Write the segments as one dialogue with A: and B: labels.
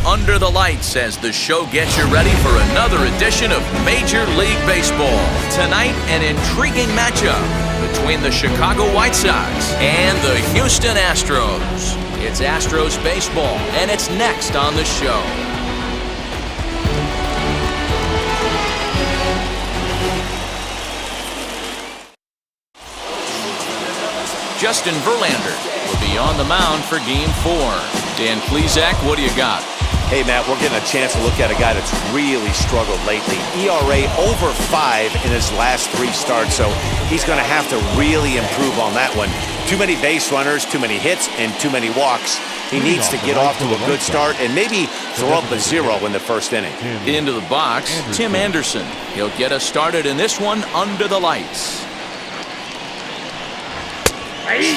A: under the lights as the show gets you ready for another edition of Major League Baseball. Tonight, an intriguing matchup between the Chicago White Sox and the Houston Astros. It's Astros baseball, and it's next on the show. Justin Verlander will be on the mound for Game 4. Dan Plesac, what do you got?
B: Hey, Matt, we're getting a chance to look at a guy that's really struggled lately. ERA over 5 in his last 3 starts, so he's going to have to really improve on that one. Too many base runners, too many hits, and too many walks. He needs to get off to a good start and maybe throw up a 0 in the first inning.
A: Into the box, Tim Anderson. He'll get us started in this one under the lights.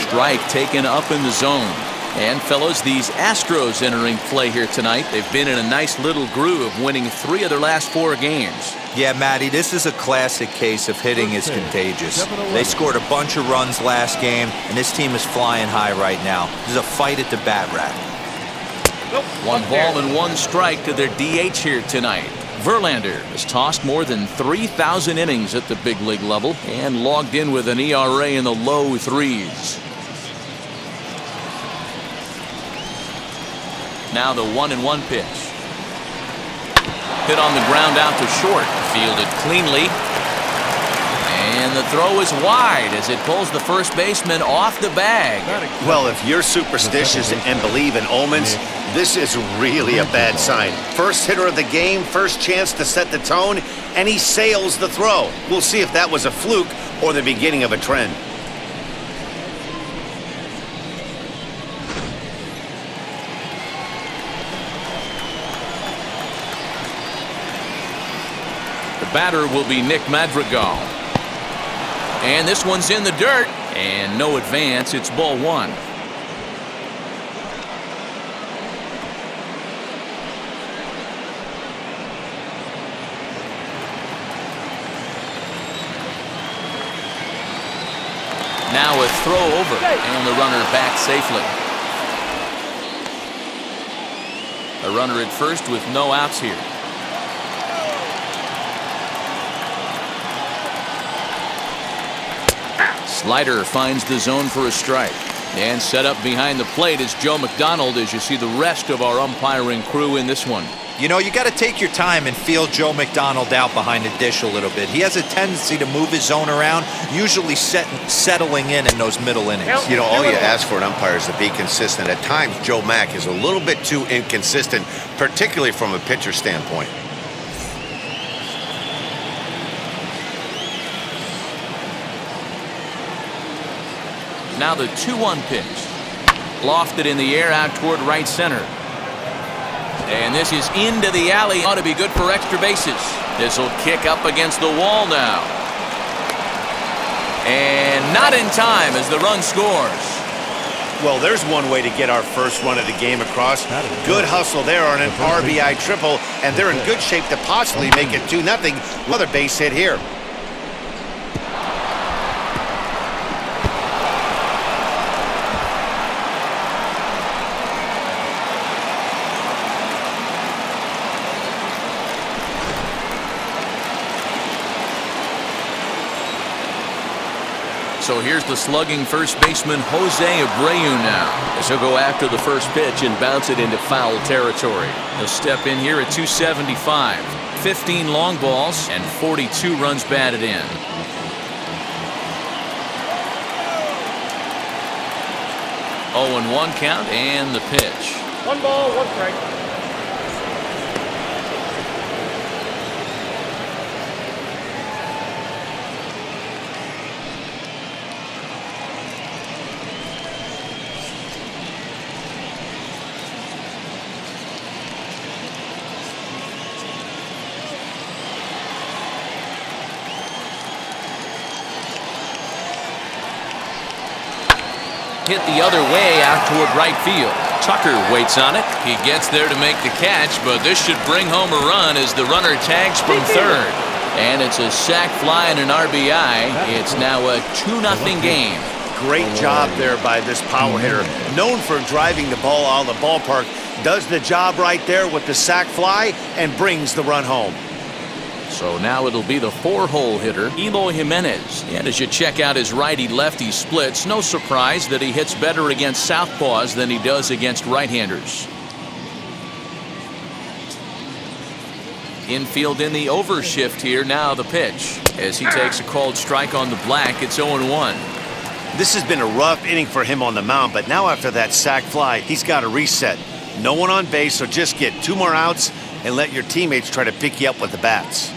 A: Strike taken up in the zone. And fellows, these Astros entering play here tonight. They've been in a nice little groove, winning 3 of their last 4 games.
C: Yeah, Matty, this is a classic case of hitting is contagious. They scored a bunch of runs last game, and this team is flying high right now. There's a fight at the bat rack.
A: 1 ball and 1 strike to their DH here tonight. Verlander has tossed more than 3,000 innings at the big league level and logged in with an ERA in the low 3s. Now the 1-1 pitch. Hit on the ground out to short. Fielded cleanly. And the throw is wide as it pulls the first baseman off the bag.
B: Well, if you're superstitious and believe in omens, this is really a bad sign. First hitter of the game, first chance to set the tone, and he sails the throw. We'll see if that was a fluke or the beginning of a trend.
A: The batter will be Nick Madrigal. And this one's in the dirt. And no advance. It's ball 1. Now a throw over. And the runner back safely. A runner at first with no outs here. Slider finds the zone for a strike. And set up behind the plate is Joe McDonald as you see the rest of our umpiring crew in this one.
C: You know, you got to take your time and feel Joe McDonald out behind the dish a little bit. He has a tendency to move his zone around, usually settling in those middle innings.
B: You know, all you ask for an umpire is to be consistent. At times, Joe Mack is a little bit too inconsistent, particularly from a pitcher standpoint.
A: Now the 2-1 pitch. Lofted in the air out toward right center. And this is into the alley. Ought to be good for extra bases. This will kick up against the wall now. And not in time as the run scores.
B: Well, there's one way to get our first run of the game across. Good hustle there on an RBI triple, and they're in good shape to possibly make it 2-0. Another base hit here.
A: So here's the slugging first baseman Jose Abreu now, as he'll go after the first pitch and bounce it into foul territory. He'll step in here at 275, 15 long balls and 42 runs batted in. 0-1 count and the pitch.
D: 1 ball, 1 strike.
A: Hit the other way out toward right field. Tucker waits on it. He gets there to make the catch, but this should bring home a run as the runner tags from third. And it's a sac fly and an RBI. It's now a 2-0 game.
B: Great job there by this power hitter. Known for driving the ball out of the ballpark, does the job right there with the sac fly and brings the run home.
A: So now it'll be the 4-hole hitter, Eloy Jimenez. And as you check out his righty-lefty splits, no surprise that he hits better against southpaws than he does against right-handers. Infield in the overshift here. Now the pitch. As he takes a called strike on the black, it's 0-1.
B: This has been a rough inning for him on the mound, but now after that sac fly, he's got to reset. No one on base, so just get 2 more outs and let your teammates try to pick you up with the bats.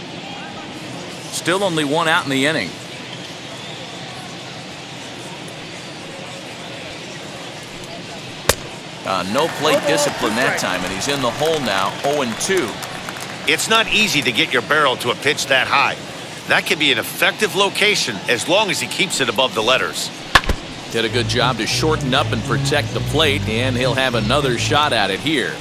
A: Still only 1 out in the inning. No plate discipline that time, and he's in the hole now, 0-2.
B: It's not easy to get your barrel to a pitch that high. That can be an effective location as long as he keeps it above the letters.
A: Did a good job to shorten up and protect the plate, and he'll have another shot at it here.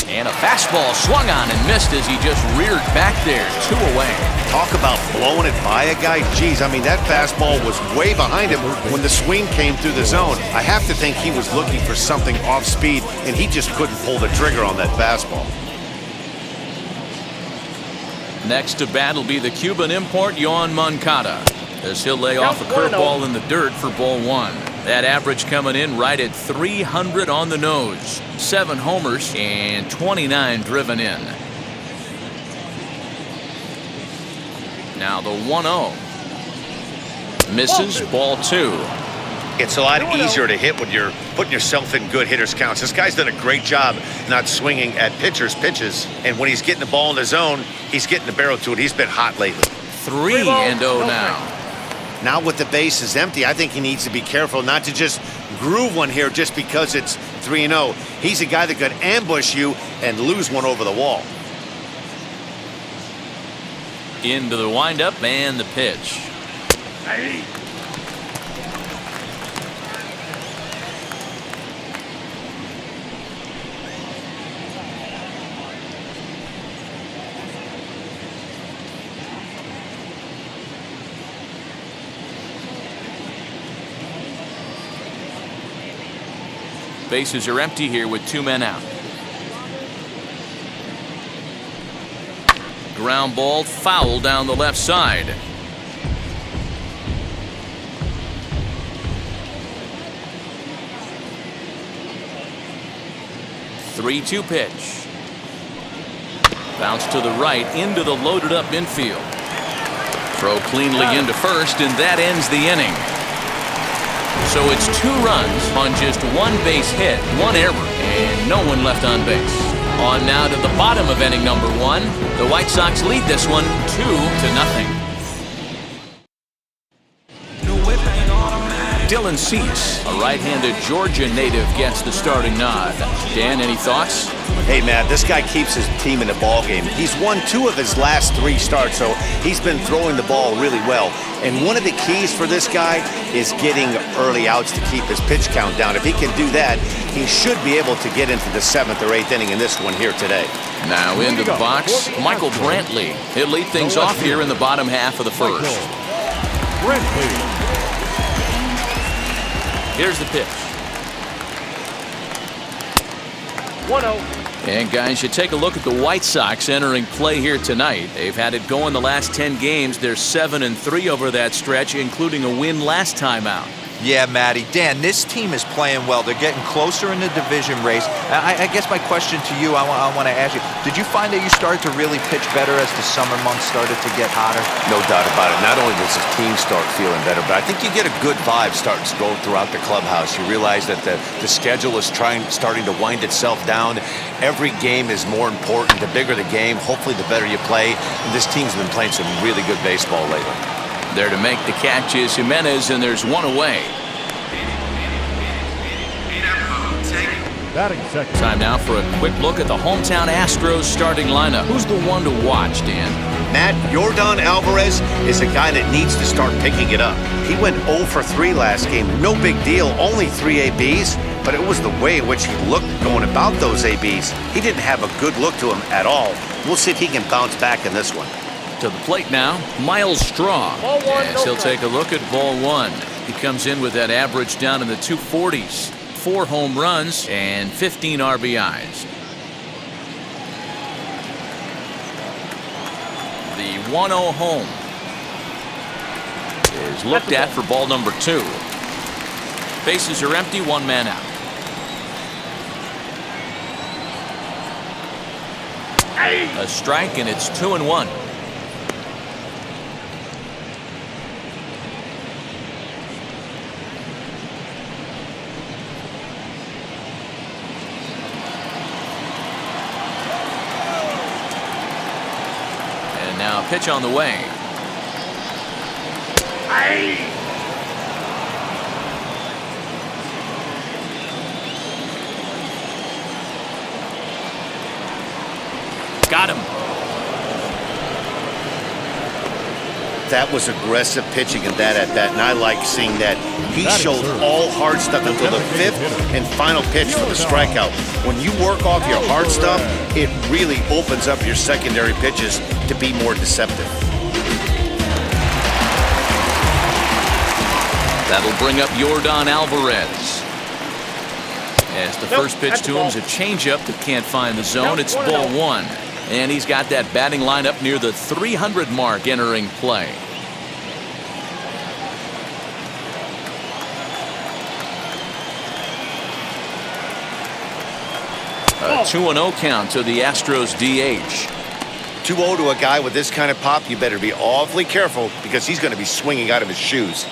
A: And a fastball swung on and missed as he just reared back there. 2 away.
B: Talk about blowing it by a guy. Geez, I mean, that fastball was way behind him when the swing came through the zone. I have to think he was looking for something off speed, and he just couldn't pull the trigger on that fastball.
A: Next to bat will be the Cuban import, Yoan Moncada, as he'll lay off a curveball in the dirt for ball 1. That average coming in right at 300 on the nose. 7 homers and 29 driven in. Now the 1-0. Misses, ball 2.
B: It's a lot easier to hit when you're putting yourself in good hitter's counts. This guy's done a great job not swinging at pitchers' pitches. And when he's getting the ball in the zone, he's getting the barrel to it. He's been hot lately.
A: 3-0 now.
B: Now with the bases empty, I think he needs to be careful not to just groove one here just because it's 3-0. He's a guy that could ambush you and lose one over the wall.
A: Into the windup and the pitch.
D: Hey.
A: Bases are empty here with 2 men out. Ground ball foul down the left side. Three-two pitch. Bounce to the right into the loaded up infield. Throw cleanly into first, and that ends the inning. So it's 2 runs on just 1 base hit, 1 error, and no one left on base. On now to the bottom of inning number 1. The White Sox lead this one 2-0. Dylan Cease, a right-handed Georgia native, gets the starting nod. Dan, any thoughts?
B: Hey, Matt, this guy keeps his team in the ball game. He's won 2 of his last 3 starts, so he's been throwing the ball really well. And one of the keys for this guy is getting early outs to keep his pitch count down. If he can do that, he should be able to get into the 7th or 8th inning in this one here today.
A: Now into the box, Michael Brantley. He'll lead things off here in the bottom half of the first.
D: Brantley.
A: Here's the pitch.
D: 1-0.
A: And guys, you take a look at the White Sox entering play here tonight. They've had it going the last 10 games. They're 7-3 over that stretch, including a win last time out.
C: Yeah, Matty. Dan, this team is playing well. They're getting closer in the division race. I guess my question to you, I want to ask you, did you find that you started to really pitch better as the summer months started to get hotter?
B: No doubt about it. Not only does his team start feeling better, but I think you get a good vibe starting to go throughout the clubhouse. You realize that the schedule is starting to wind itself down. Every game is more important. The bigger the game, hopefully the better you play. And this team's been playing some really good baseball lately.
A: There to make the catch is Jimenez, and there's 1 away.
D: Batting second.
A: Time now for a quick look at the hometown Astros starting lineup. Who's the one to watch, Dan?
B: Matt, Yordan Alvarez is a guy that needs to start picking it up. He went 0 for 3 last game. No big deal, only 3 ABs, but it was the way in which he looked going about those ABs. He didn't have a good look to him at all. We'll see if he can bounce back in this one.
A: To the plate now, Miles Straw.
D: Ball one,
A: As
D: no
A: he'll
D: strike.
A: take a look at ball one. He comes in with that average down in the 240s. 4 home runs and 15 RBIs. The 1-0 home is looked at for ball number 2. Bases are empty, 1 man out. A strike, and it's 2-1. And now a pitch on the way. Got him.
B: That was aggressive pitching in that at bat, and I like seeing that. He showed all hard stuff until the 5th and final pitch for the strikeout. When you work off your hard stuff, it really opens up your secondary pitches to be more deceptive.
A: That'll bring up Yordan Alvarez. As the first pitch to him is a changeup that can't find the zone. It's ball 1. And he's got that batting lineup near the 300 mark entering play. A 2-0 count to the Astros DH.
B: 2-0 to a guy with this kind of pop, you better be awfully careful because he's going to be swinging out of his shoes.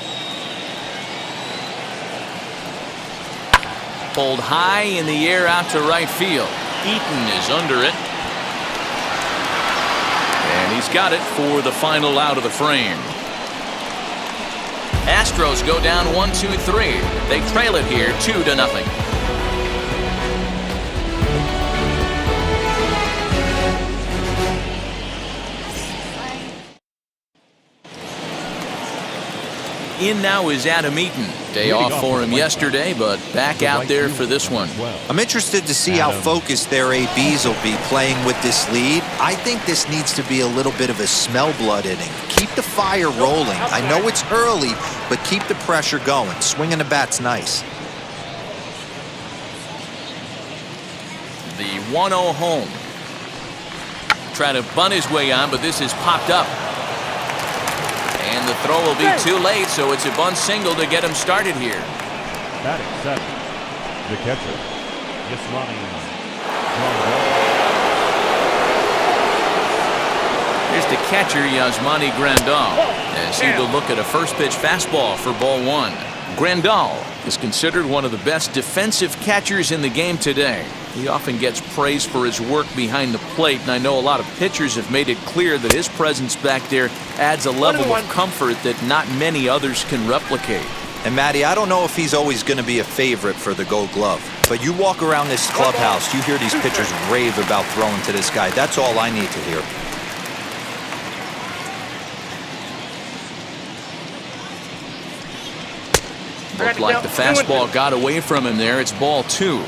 A: Pulled high in the air out to right field. Eaton is under it. And he's got it for the final out of the frame. Astros go down 1-2-3. They trail it here 2-0. In now is Adam Eaton. Day off for him yesterday, but back out there for this one.
C: I'm interested to see how focused their ABs will be playing with this lead. I think this needs to be a little bit of a smell blood inning. Keep the fire rolling. I know it's early, but keep the pressure going. Swinging the bat's nice.
A: The 1-0 home. Trying to bunt his way on, but this is popped up. And the throw will be too late, so it's a bunt single to get him started here.
D: Batting 7. The catcher, Yasmani.
A: Here's the catcher, Yasmani Grandal, as he will look at a first pitch fastball for ball 1. Grandal is considered one of the best defensive catchers in the game today. He often gets praise for his work behind the plate, and I know a lot of pitchers have made it clear that his presence back there adds a level of comfort that not many others can replicate.
C: And Matty, I don't know if he's always going to be a favorite for the Gold Glove, but you walk around this clubhouse, you hear these pitchers rave about throwing to this guy. That's all I need to hear.
A: Looked like the fastball got away from him there. It's ball 2.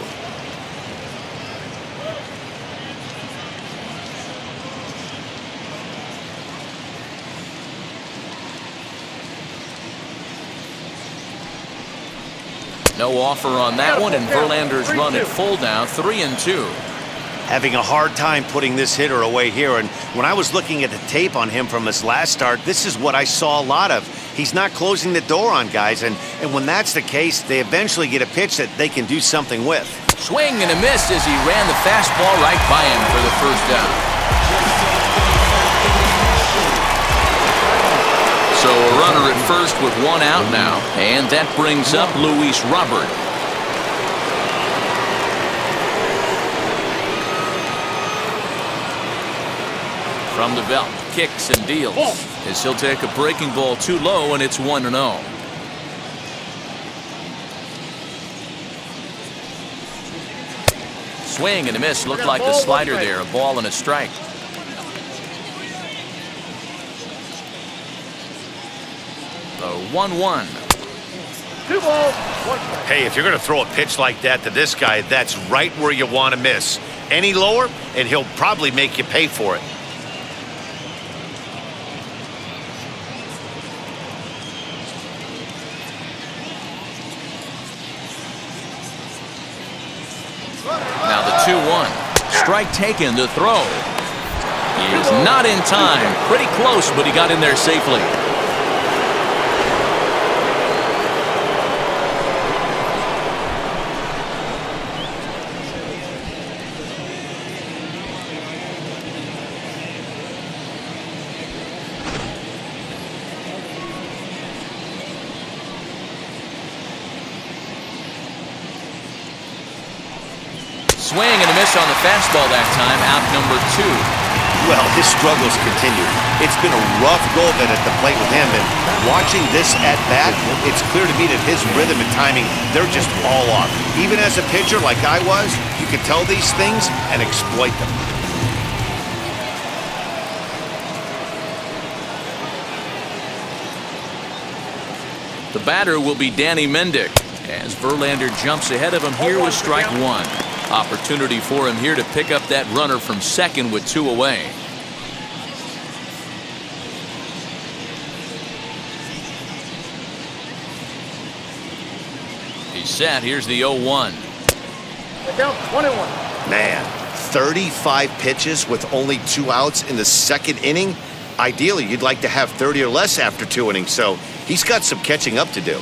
A: No offer on that one, and Verlander's run at full now, 3-2.
B: Having a hard time putting this hitter away here, and when I was looking at the tape on him from his last start, this is what I saw a lot of. He's not closing the door on guys, and when that's the case, they eventually get a pitch that they can do something with.
A: Swing and a miss as he ran the fastball right by him for the first down. So a runner at first with 1 out now, and that brings up Luis Robert. From the belt, kicks and deals as he'll take a breaking ball too low, and it's 1-0. Swing and a miss. Looked like the slider there. A ball and a strike. The 1-1.
D: 2 balls, 1 strike.
B: Hey, if you're going to throw a pitch like that to this guy, that's right where you want to miss. Any lower, and he'll probably make you pay for it.
A: Now the 2-1. Strike taken, the throw. He's not in time. Pretty close, but he got in there safely. Swing and a miss on the fastball that time, out number 2.
B: Well, his struggles continue. It's been a rough go of it at the plate with him, and watching this at bat, it's clear to me that his rhythm and timing, they're just all off. Even as a pitcher like I was, you can tell these things and exploit them.
A: The batter will be Danny Mendick, as Verlander jumps ahead of him here with strike 1. Opportunity for him here to pick up that runner from second with 2 away. He's set. Here's the 0-1.
D: Down 1-1.
B: Man, 35 pitches with only 2 outs in the second inning. Ideally, you'd like to have 30 or less after 2 innings, so he's got some catching up to do.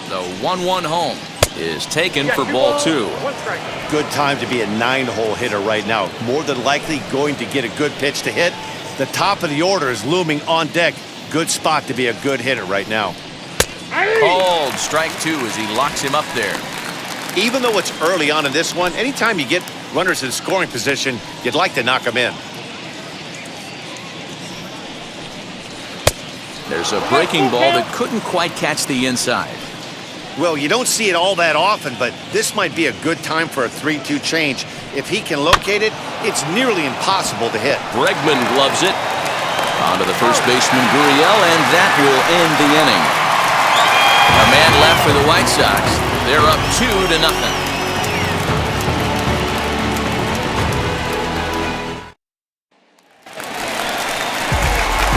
A: The 1-1 home is taken for ball 2.
B: Good time to be a 9-hole hitter right now. More than likely going to get a good pitch to hit. The top of the order is looming on deck. Good spot to be a good hitter right now.
A: Called strike 2 as he locks him up there.
B: Even though it's early on in this one, anytime you get runners in scoring position, you'd like to knock them in.
A: There's a breaking ball that couldn't quite catch the inside.
B: Well, you don't see it all that often, but this might be a good time for a 3-2 change. If he can locate it, it's nearly impossible to hit.
A: Bregman gloves it. Onto the first baseman, Gurriel, and that will end the inning. A man left for the White Sox. They're up 2-0.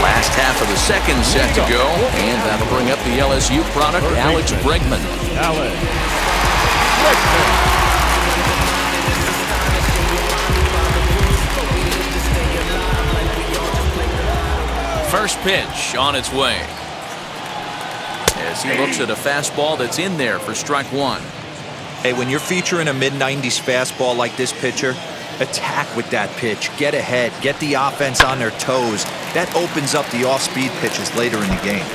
A: Last half of the second set to go, and that'll bring up the LSU product, Alex Bregman.
D: Alex Bregman.
A: First pitch on its way. As he looks at a fastball that's in there for strike 1.
C: Hey, when you're featuring a mid-90s fastball like this pitcher, attack with that pitch. Get ahead. Get the offense on their toes. That opens up the off-speed pitches later in the game.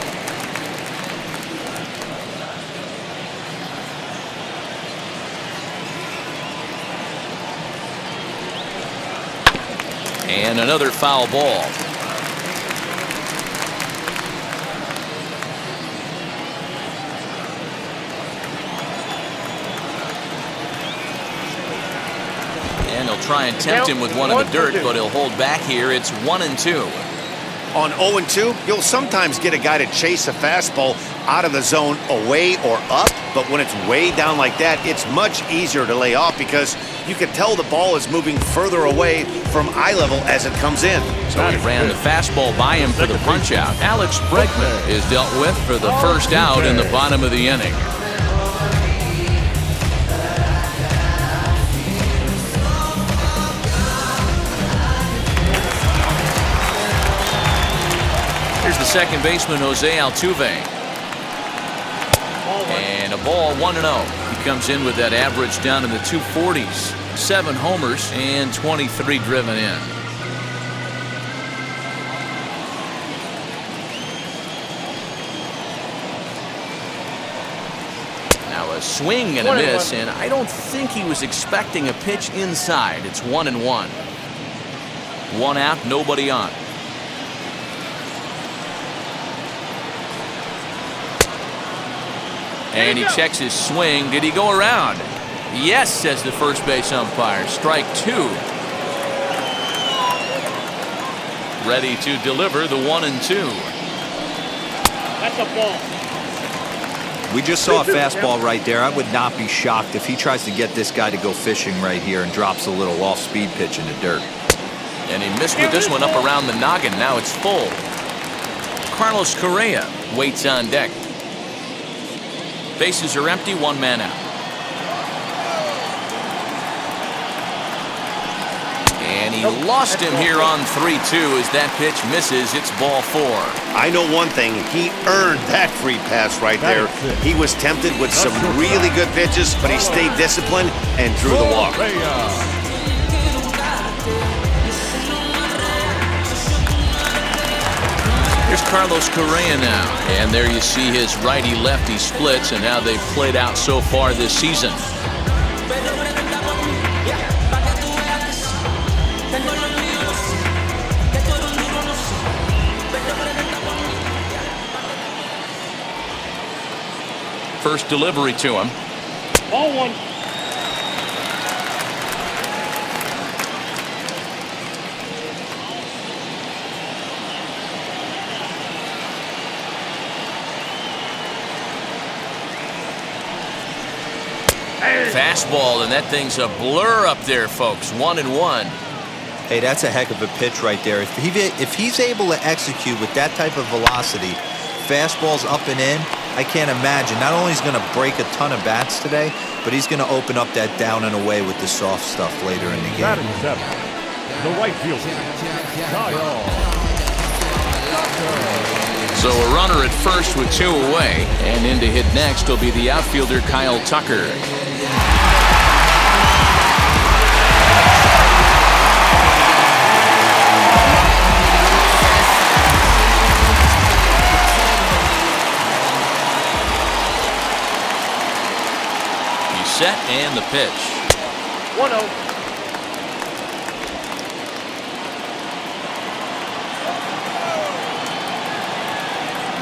A: And another foul ball. And he'll try and tempt him with one in the dirt, but he'll hold back here. It's 1-2.
B: On 0-2, you'll sometimes get a guy to chase a fastball out of the zone away or up, but when it's way down like that, it's much easier to lay off because you can tell the ball is moving further away from eye level as it comes in.
A: So he ran the fastball by him for the punch-out. Alex Bregman is dealt with for the first out in the bottom of the inning. Here's the second baseman, Jose Altuve. And a ball, 1-0. He comes in with that average down in the 240s. 7 homers and 23 driven in. Now a swing and a miss, and I don't think he was expecting a pitch inside. It's 1-1. 1 out, nobody on. And he checks his swing. Did he go around? Yes, says the first base umpire. Strike 2. Ready to deliver the 1-2.
D: That's a ball.
C: We just saw a fastball right there. I would not be shocked if he tries to get this guy to go fishing right here and drops a little off-speed pitch in the dirt.
A: And he missed with this one up around the noggin. Now it's full. Carlos Correa waits on deck. Bases are empty, one man out. And he lost him here on 3-2 as that pitch misses. It's ball 4.
B: I know one thing. He earned that free pass right there. He was tempted with some really good pitches, but he stayed disciplined and drew the walk.
A: Here's Carlos Correa now. And there you see his righty-lefty splits and how they've played out so far this season. First delivery to him.
D: Ball 1.
A: Fastball, and that thing's a blur up there, folks. 1-1.
C: Hey, that's a heck of a pitch right there. If he's able to execute with that type of velocity, fastballs up and in, I can't imagine. Not only is he going to break a ton of bats today, but he's going to open up that down and away with the soft stuff later in the game.
D: Batting 7. The right fielder.
A: So a runner at first with 2 away, and in to hit next will be the outfielder Kyle Tucker. Set and the pitch.
D: 1-0.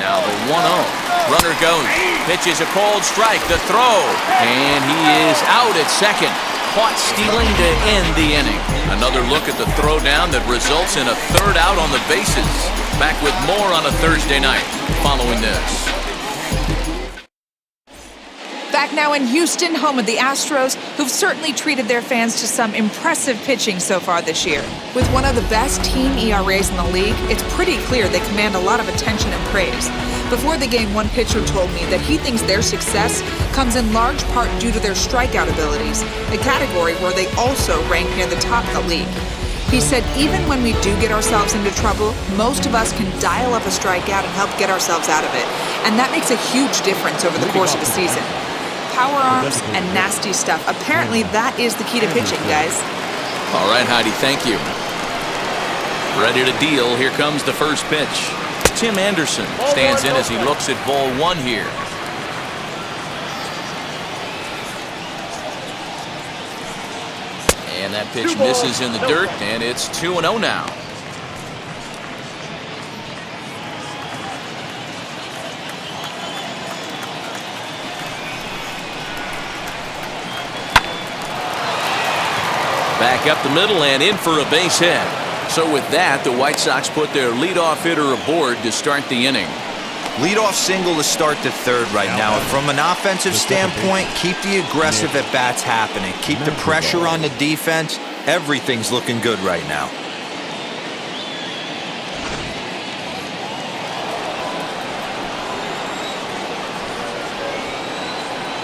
A: Now the 1-0. Runner goes. Pitch is a cold strike. The throw. And he is out at second. Caught stealing to end the inning. Another look at the throwdown that results in a third out on the bases. Back with more on a Thursday night following this.
E: Back now in Houston, home of the Astros, who've certainly treated their fans to some impressive pitching so far this year. With one of the best team ERAs in the league, it's pretty clear they command a lot of attention and praise. Before the game, one pitcher told me that he thinks their success comes in large part due to their strikeout abilities, a category where they also rank near the top of the league. He said even when we do get ourselves into trouble, most of us can dial up a strikeout and help get ourselves out of it. And that makes a huge difference over the course of a season. Power arms and nasty stuff. Apparently that is the key to pitching, guys.
A: All right, Heidi, thank you. Ready to deal. Here comes the first pitch. Tim Anderson stands in as he looks at ball 1 here. And that pitch misses in the dirt, and it's 2-0 now. Back up the middle and in for a base hit. So with that, the White Sox put their leadoff hitter aboard to start the inning.
C: Leadoff single to start the third right now. From an offensive standpoint, keep the aggressive at-bats happening. Keep the pressure on the defense. Everything's looking good right now.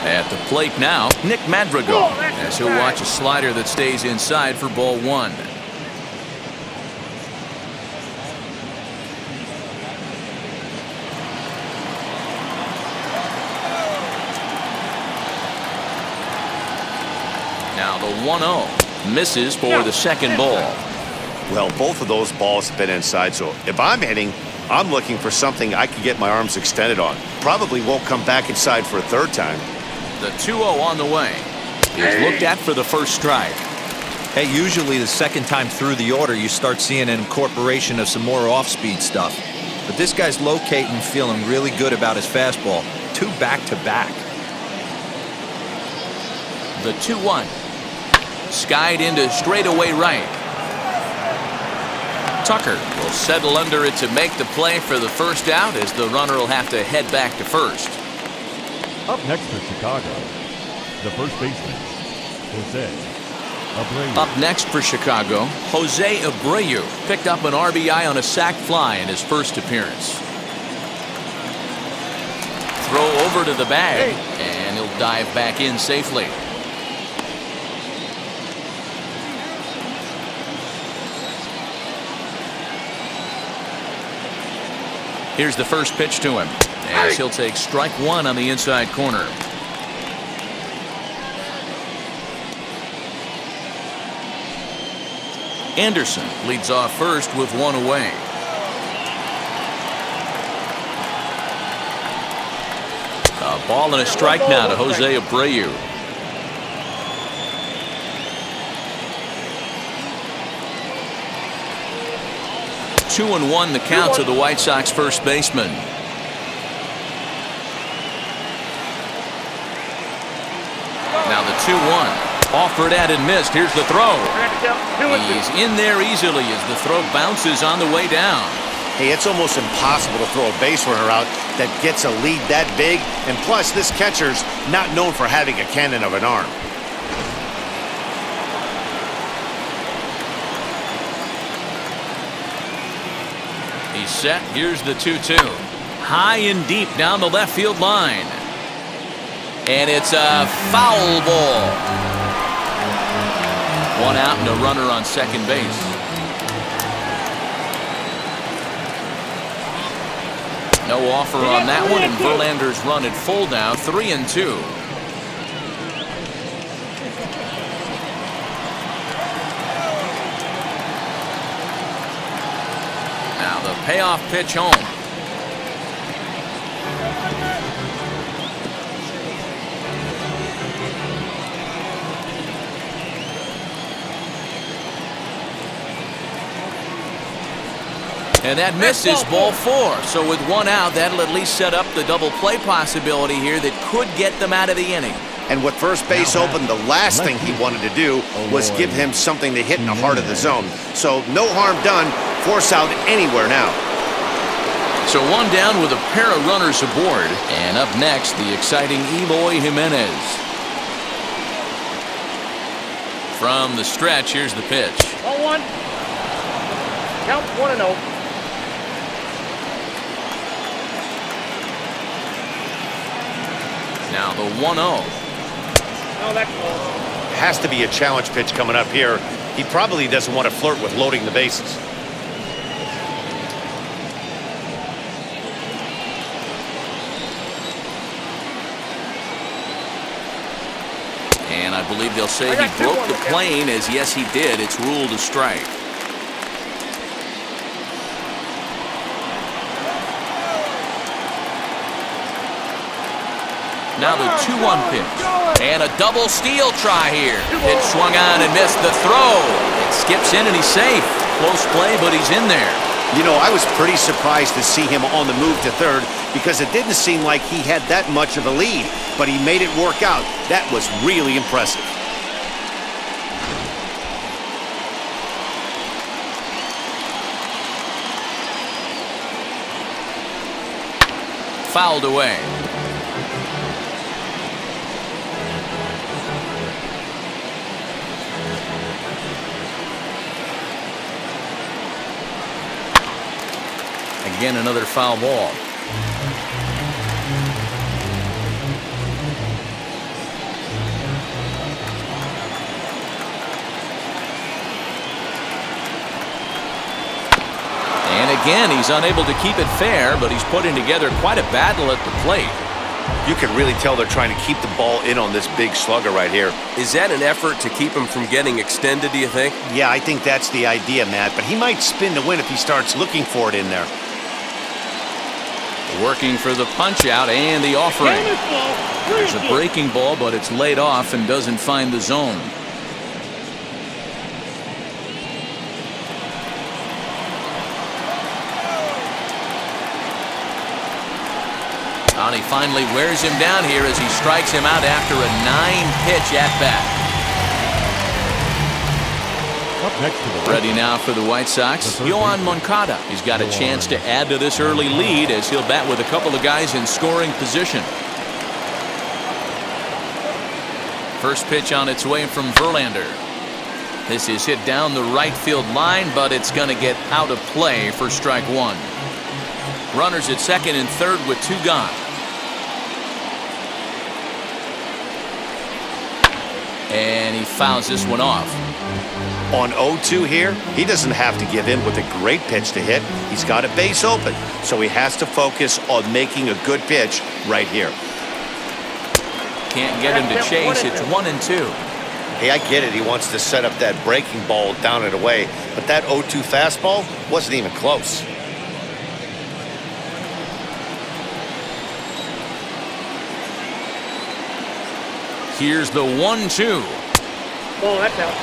A: At the plate now, Nick Madrigal, as he'll watch a slider that stays inside for ball 1. Now the 1-0 misses for the second ball.
B: Well, both of those balls have been inside, so if I'm hitting, I'm looking for something I can get my arms extended on. Probably won't come back inside for a third time.
A: The 2-0 on the way is looked at for the first strike.
C: Hey, usually the second time through the order, you start seeing an incorporation of some more off-speed stuff. But this guy's locating, feeling really good about his fastball. 2 back-to-back.
A: The 2-1. Skied into straightaway right. Tucker will settle under it to make the play for the first out as the runner will have to head back to first.
D: Up next for Chicago, the first baseman, Jose Abreu.
A: Up next for Chicago, Jose Abreu picked up an RBI on a sac fly in his first appearance. Throw over to the bag, and he'll dive back in safely. Here's the first pitch to him, as he'll take strike one on the inside corner. Anderson leads off first with one away. A ball and a strike now to Jose Abreu. Two and one the count to the White Sox first baseman. Now the 2-1. Offered at and missed. Here's the throw. He's in there easily as the throw bounces on the way down.
B: Hey, it's almost impossible to throw a base runner out that gets a lead that big. And plus, this catcher's not known for having a cannon of an arm.
A: He's set. Here's the 2-2. High and deep down the left field line. And it's a foul ball. One out and a runner on second base. No offer on that one, and Verlander's run at full now, 3-2. Now the payoff pitch home. And that misses, ball four. So with one out, that'll at least set up the double play possibility here that could get them out of the inning.
B: And with first base open, the last thing he wanted to do was give him something to hit in the heart of the zone. So no harm done. Force out anywhere now.
A: So one down with a pair of runners aboard. And up next, the exciting Eloy Jimenez. From the stretch, here's the pitch.
F: 0-1. Count 1-0.
A: Now the 1-0.
F: Oh, that's close.
B: Has to be a challenge pitch coming up here. He probably doesn't want to flirt with loading the bases.
A: And I believe they'll say he broke the plane, as yes he did. It's ruled a strike. Now the 2-1 pitch. And a double steal try here. It swung on and missed the throw. It skips in and he's safe. Close play, but he's in there.
B: You know, I was pretty surprised to see him on the move to third because it didn't seem like he had that much of a lead. But he made it work out. That was really impressive.
A: Fouled away. Again, another foul ball. And again, he's unable to keep it fair, but he's putting together quite a battle at the plate.
B: You can really tell they're trying to keep the ball in on this big slugger right here.
G: Is that an effort to keep him from getting extended, do you think?
B: Yeah, I think that's the idea, Matt. But he might spin to win if he starts looking for it in there.
A: Working for the punch out and the offering. There's a breaking ball, but it's laid off and doesn't find the zone. And he finally wears him down here as he strikes him out after a 9-pitch at-bat.
D: Up next to the
A: Ready now for the White Sox, Yoan Moncada. He's got a chance to add to this early lead as he'll bat with a couple of guys in scoring position. First pitch on its way from Verlander. This is hit down the right field line, but it's going to get out of play for strike one. Runners at second and third with two gone. And he fouls this one off.
B: On 0-2 here, he doesn't have to give in with a great pitch to hit. He's got a base open, so he has to focus on making a good pitch right here.
A: Can't get him to chase. It's 1-2.
B: Hey, I get it. He wants to set up that breaking ball down and away, but that 0-2 fastball wasn't even close.
A: Here's the 1-2.
F: Oh, that's out.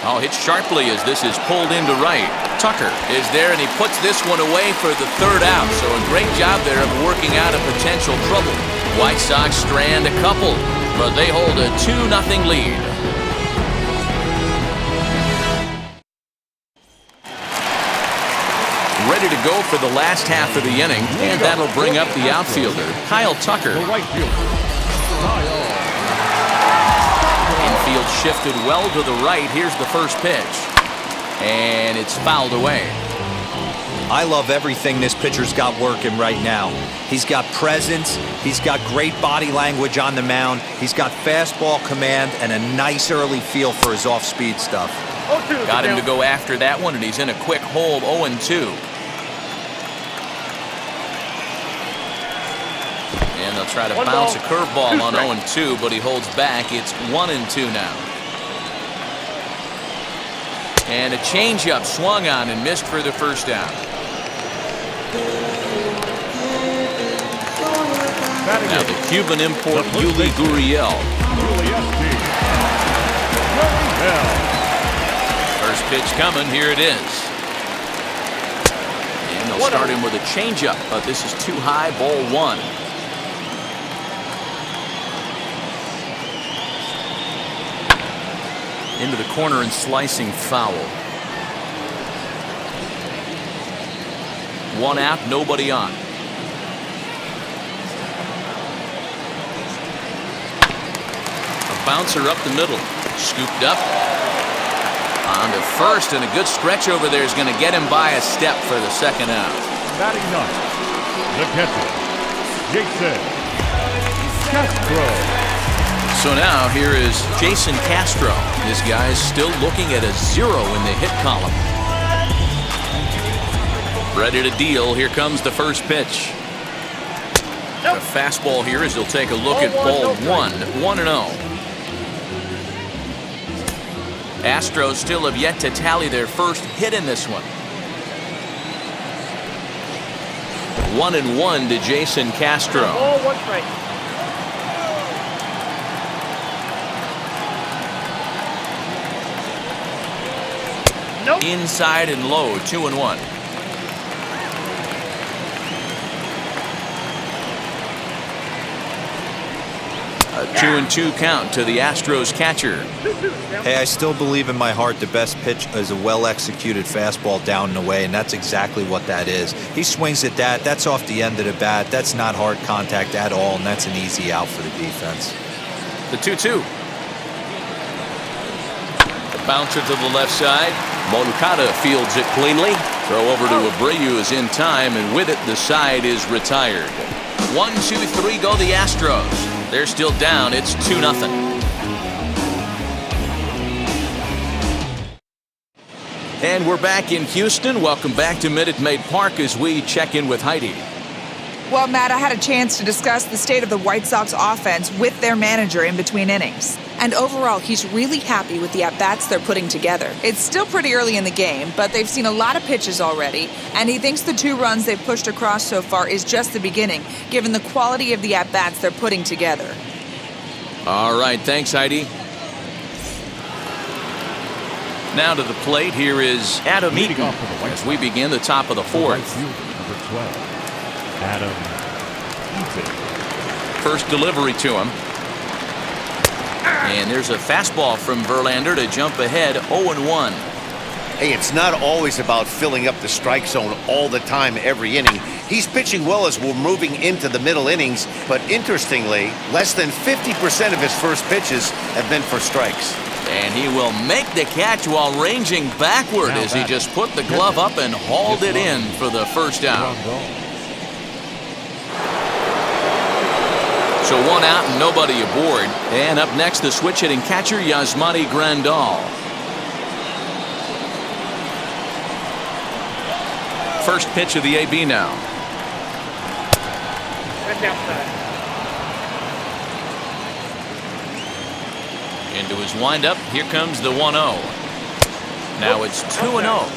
A: Oh, hit sharply as this is pulled into right. Tucker is there, and he puts this one away for the third out. So a great job there of working out a potential trouble. White Sox strand a couple, but they hold a 2-0 lead. Ready to go for the last half of the inning, and that'll bring up the outfielder, Kyle Tucker.
D: The right fielder,
A: Infield shifted well to the right. Here's the first pitch, and it's fouled away.
C: I love everything this pitcher's got working right now. He's got presence, he's got great body language on the mound, he's got fastball command, and a nice early feel for his off-speed stuff.
A: Got him to go after that one, and he's in a quick hold, 0-2. And they'll try to bounce a curveball on 0-2, but he holds back. It's 1-2 now. And a changeup swung on and missed for the first down. Now the Cuban import, Yuli Gurriel. First pitch coming. Here it is. And they'll start him with a changeup, but this is too high. Ball 1. Into the corner and slicing foul. 1 out, nobody on. A bouncer up the middle. Scooped up. On to first, and a good stretch over there is going to get him by a step for the second out.
D: batting ninth, the catcher, Jason Castro.
A: So now here is Jason Castro. This guy's still looking at a 0 in the hit column. Ready to deal. Here comes the first pitch. A fastball here as he'll take a look at ball 1, 1-0. Astros still have yet to tally their first hit in this one. 1-1 to Jason Castro.
F: Oh, 1 strike. Nope.
A: Inside and low, 2-1. A 2-2 count to the Astros catcher.
C: Hey, I still believe in my heart the best pitch is a well-executed fastball down and away, and that's exactly what that is. He swings at that. That's off the end of the bat. That's not hard contact at all, and that's an easy out for the defense.
A: The 2-2. The bouncer to the left side. Moncada fields it cleanly. Throw over to Abreu is in time, and with it, the side is retired. 1, 2, 3 go the Astros. They're still down. It's 2-0. And we're back in Houston. Welcome back to Minute Maid Park as we check in with Heidi.
E: Well, Matt, I had a chance to discuss the state of the White Sox offense with their manager in between innings. And overall, he's really happy with the at-bats they're putting together. It's still pretty early in the game, but they've seen a lot of pitches already, and he thinks the 2 runs they've pushed across so far is just the beginning, given the quality of the at-bats they're putting together.
A: All right, thanks, Heidi. Now to the plate, here is Adam Eaton as we begin the top of the 4th.
D: Number 12, Adam Eaton.
A: First delivery to him. And there's a fastball from Verlander to jump ahead, 0-1.
B: Hey, it's not always about filling up the strike zone all the time every inning. He's pitching well as we're moving into the middle innings, but interestingly, less than 50% of his first pitches have been for strikes.
A: And he will make the catch while ranging backward as he just put the glove up and hauled it in for the first out. So one out and nobody aboard. And up next, the switch-hitting catcher, Yasmani Grandal. First pitch of the AB now.
F: That's outside.
A: Into his windup. Here comes the 1-0. Now it's 2-0.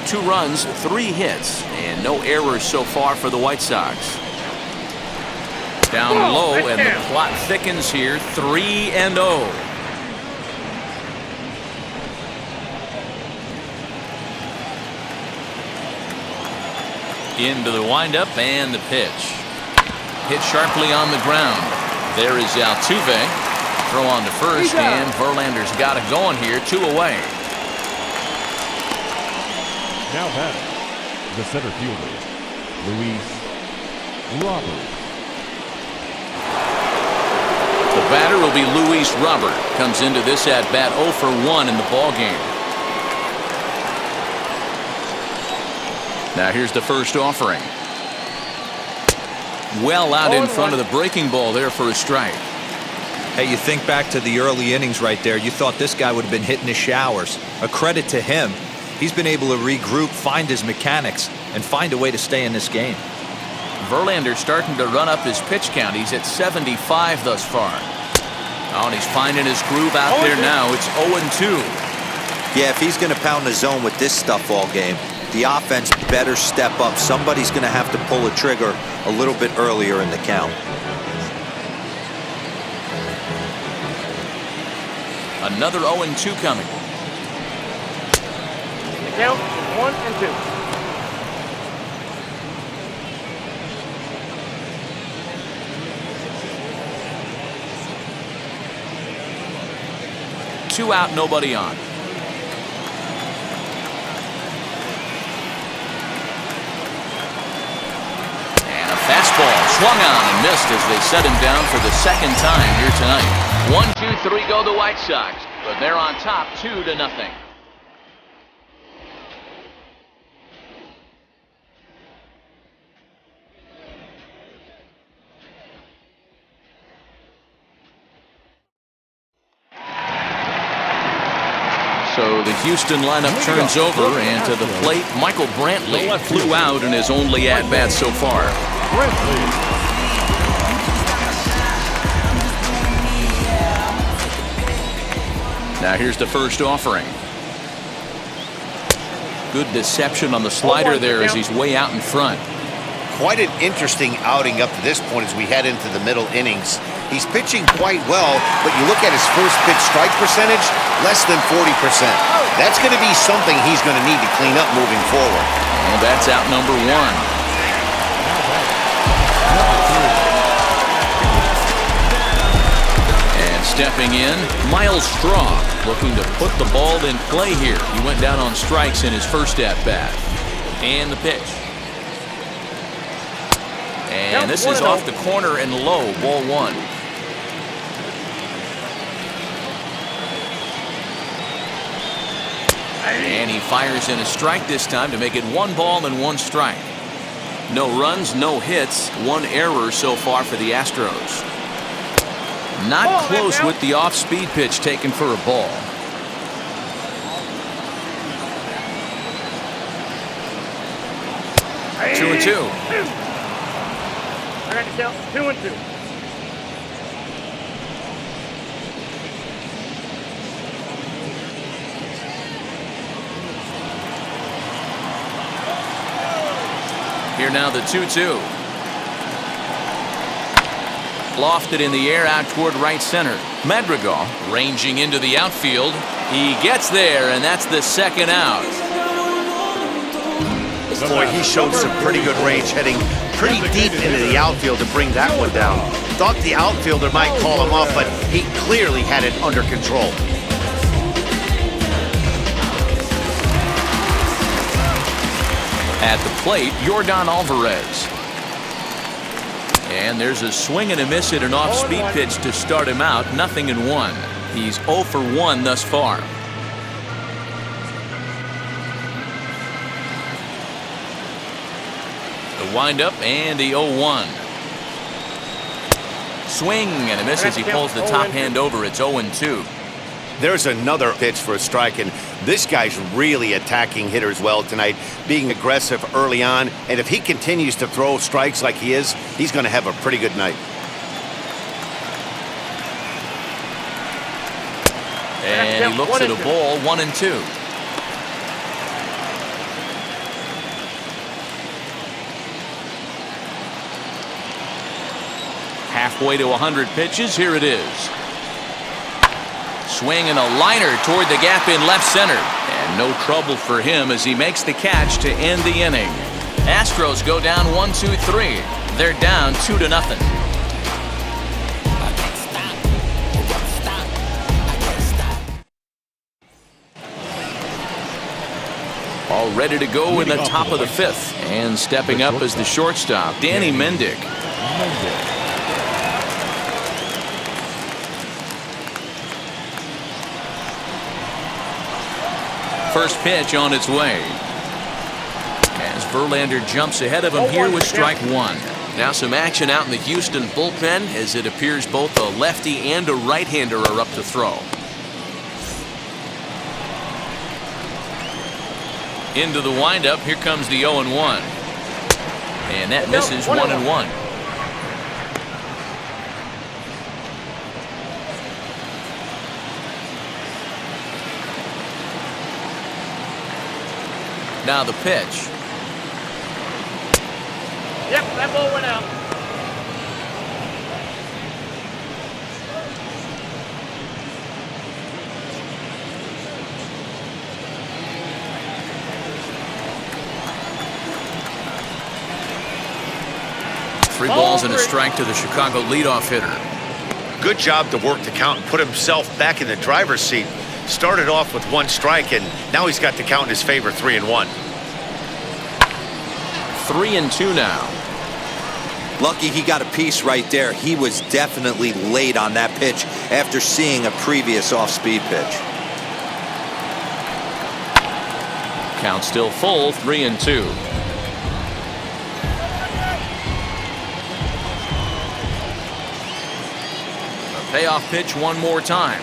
A: 2 runs, 3 hits, and no errors so far for the White Sox. Down low, and the plot thickens here. 3-0. Into the windup and the pitch. Hit sharply on the ground. There is Altuve. Throw on to first, and Verlander's got it going here. 2 away.
D: Now batting, the center fielder, Luis Robert.
A: The batter will be Luis Robert. Comes into this at bat 0 for 1 in the ball game. Now here's the first offering. Well out in front of the breaking ball there for a strike.
C: Hey, you think back to the early innings right there. You thought this guy would have been hitting his showers. A credit to him. He's been able to regroup, find his mechanics, and find a way to stay in this game.
A: Verlander starting to run up his pitch count. He's at 75 thus far. Oh, and he's finding his groove out there now. It's 0-2.
C: Yeah, if he's going to pound the zone with this stuff all game, the offense better step up. Somebody's going to have to pull a trigger a little bit earlier in the count.
A: Another 0-2 coming.
F: The count is 1-2.
A: Two out, nobody on. And a fastball swung on and missed as they set him down for the second time here tonight. 1-2-3 go the White Sox, but they're on top 2-0. So the Houston lineup turns over, and to the plate, Michael Brantley flew out in his only at-bat so far. Now here's the first offering. Good deception on the slider there as he's way out in front.
B: Quite an interesting outing up to this point as we head into the middle innings. He's pitching quite well, but you look at his first pitch strike percentage, less than 40%. That's going to be something he's going to need to clean up moving forward.
A: And that's out number 1. And stepping in, Miles Straw, looking to put the ball in play here. He went down on strikes in his first at-bat. And the pitch. And this is off the corner and low, ball 1. And he fires in a strike this time to make it 1 ball and 1 strike. No runs, no hits, 1 error so far for the Astros. Not close with the off-speed pitch taken for a ball.
F: Hey.
A: 2-2.
F: I got to tell 2-2.
A: Here now the 2-2. Lofted in the air out toward right center. Madrigal ranging into the outfield. He gets there, and that's the second out.
B: Boy, he showed some pretty good range, heading pretty deep into the outfield to bring that one down. Thought the outfielder might call him off, but he clearly had it under control.
A: At the plate, Yordan Alvarez. And there's a swing and a miss at an off-speed pitch to start him out. 0-1. He's 0 for 1 thus far. The windup and the 0-1. Swing and a miss as he pulls the top hand over. It's 0-2.
B: There's another pitch for a strike, and this guy's really attacking hitters well tonight, being aggressive early on. And if he continues to throw strikes like he is, he's going to have a pretty good night.
A: And he looks at a ball, 1-2. Halfway to 100 pitches. Here it is. Swing and a liner toward the gap in left center. And no trouble for him as he makes the catch to end the inning. Astros go down 1-2-3. They're down 2-0. All ready to go in the top of the 5th. And stepping up as the shortstop, Danny Mendick. First pitch on its way. As Verlander jumps ahead of him here with strike 1. Now some action out in the Houston bullpen as it appears both a lefty and a right-hander are up to throw. Into the windup. Here comes the 0-1. And that misses 1-1. Now the pitch.
F: Yep, that ball went out.
A: Three balls and a strike to the Chicago leadoff hitter.
B: Good job to work the count and put himself back in the driver's seat. Started off with 1 strike, and now he's got the count in his favor, 3-1.
A: 3-2 now.
C: Lucky he got a piece right there. He was definitely late on that pitch after seeing a previous off-speed pitch.
A: Count still full, 3-2. A payoff pitch one more time.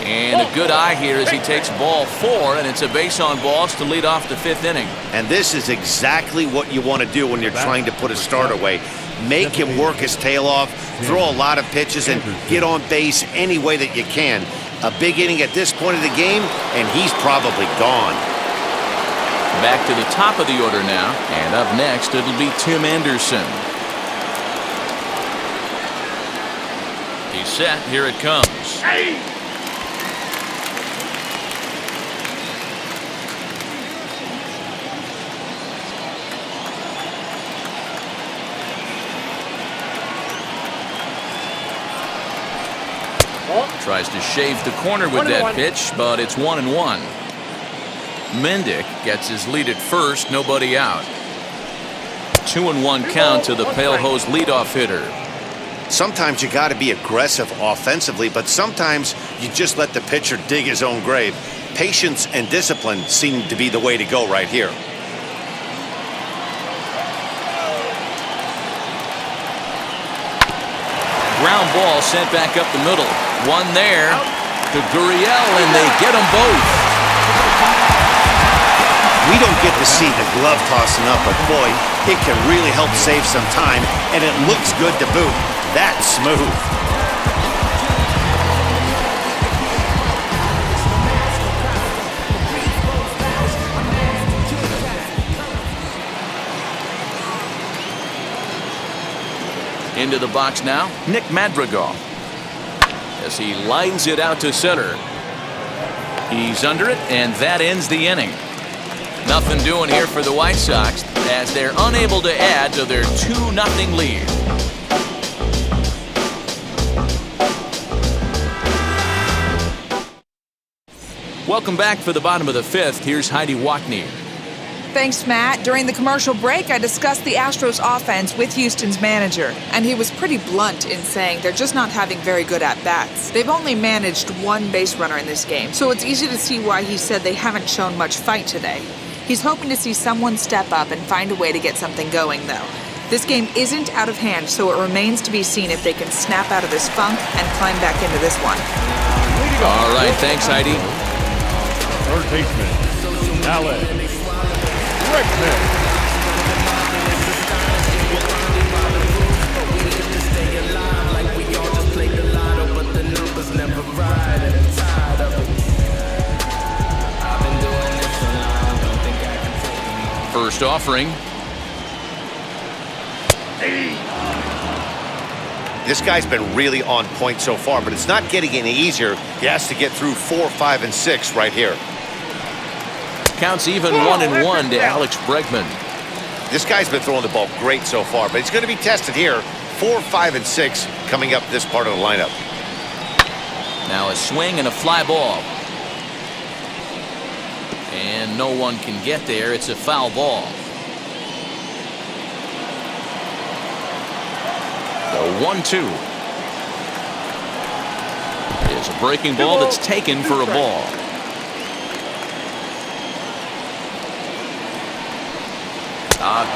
A: And a good eye here as he takes ball 4, and it's a base on balls to lead off the 5th inning.
B: And this is exactly what you want to do when you're trying to put a start away. Make him work his tail off, throw a lot of pitches, and get on base any way that you can. A big inning at this point of the game, and he's probably gone.
A: Back to the top of the order now, and up next it'll be Tim Anderson. He's set. Here it comes.
F: Hey!
A: Tries to shave the corner with that pitch, but it's 1-1. Mendick gets his lead at first, nobody out. 2-1 count to the Pale Hose leadoff hitter.
B: Sometimes you got to be aggressive offensively, but sometimes you just let the pitcher dig his own grave. Patience and discipline seem to be the way to go right here.
A: Ground ball sent back up the middle. One there to Gurriel, and they get them both.
B: We don't get to see the glove tossing up, but boy, it can really help save some time, and it looks good to boot. That's smooth.
A: Into the box now, Nick Madrigal. As he lines it out to center. He's under it, and that ends the inning. Nothing doing here for the White Sox as they're unable to add to their 2-0 lead. Welcome back for the bottom of the 5th. Here's Heidi Watney.
E: Thanks, Matt. During the commercial break, I discussed the Astros offense with Houston's manager, and he was pretty blunt in saying they're just not having very good at-bats. They've only managed one base runner in this game, so it's easy to see why he said they haven't shown much fight today. He's hoping to see someone step up and find a way to get something going, though. This game isn't out of hand, so it remains to be seen if they can snap out of this funk and climb back into this one.
A: All right, thanks, Heidi.
D: Third baseman, Alex Miniak.
A: First offering.
B: This guy's been really on point so far, but it's not getting any easier. He has to get through 4, 5, and 6 right here.
A: Counts even 1-1 to Alex Bregman.
B: This guy's been throwing the ball great so far, but he's going to be tested here. 4, 5, and 6 coming up this part of the lineup.
A: Now a swing and a fly ball. And no one can get there. It's a foul ball. The 1-2 is a breaking ball that's taken for a ball.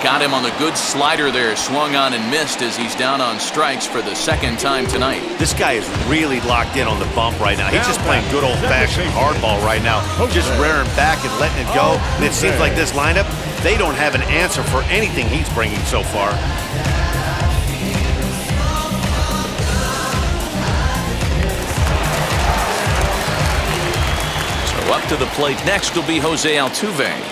A: Got him on the good slider there. Swung on and missed as he's down on strikes for the second time tonight.
B: This guy is really locked in on the bump right now. He's just playing good old-fashioned hardball right now. Just rearing back and letting it go. And it seems like this lineup, they don't have an answer for anything he's bringing so far.
A: So up to the plate next will be Jose Altuve.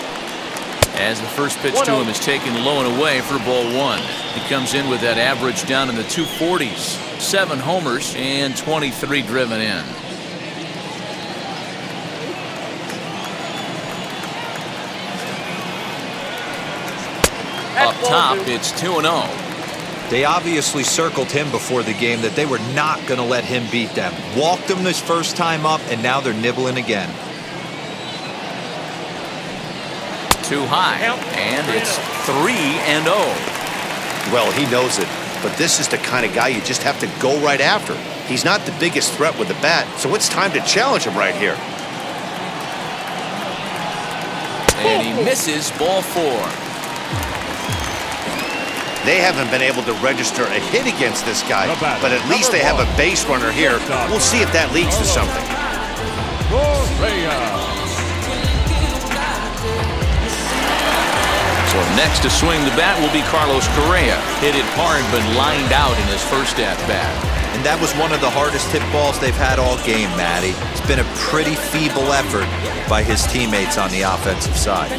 A: As the first pitch to him is taken low and away for ball 1. He comes in with that average down in the 240s. 7 homers and 23 driven in. Up top, it's 2-0.
C: They obviously circled him before the game that they were not going to let him beat them. Walked him this first time up, and now they're nibbling again.
A: Too high, and it's 3-0.
B: Well, he knows it, but this is the kind of guy you just have to go right after. He's not the biggest threat with the bat, so it's time to challenge him right here.
A: And he misses ball 4.
B: They haven't been able to register a hit against this guy, but at least they have a base runner here. We'll see if that leads to something.
A: So next to swing the bat will be Carlos Correa. Hit it hard but lined out in his first at-bat.
C: And that was one of the hardest hit balls they've had all game, Matty. It's been a pretty feeble effort by his teammates on the offensive side.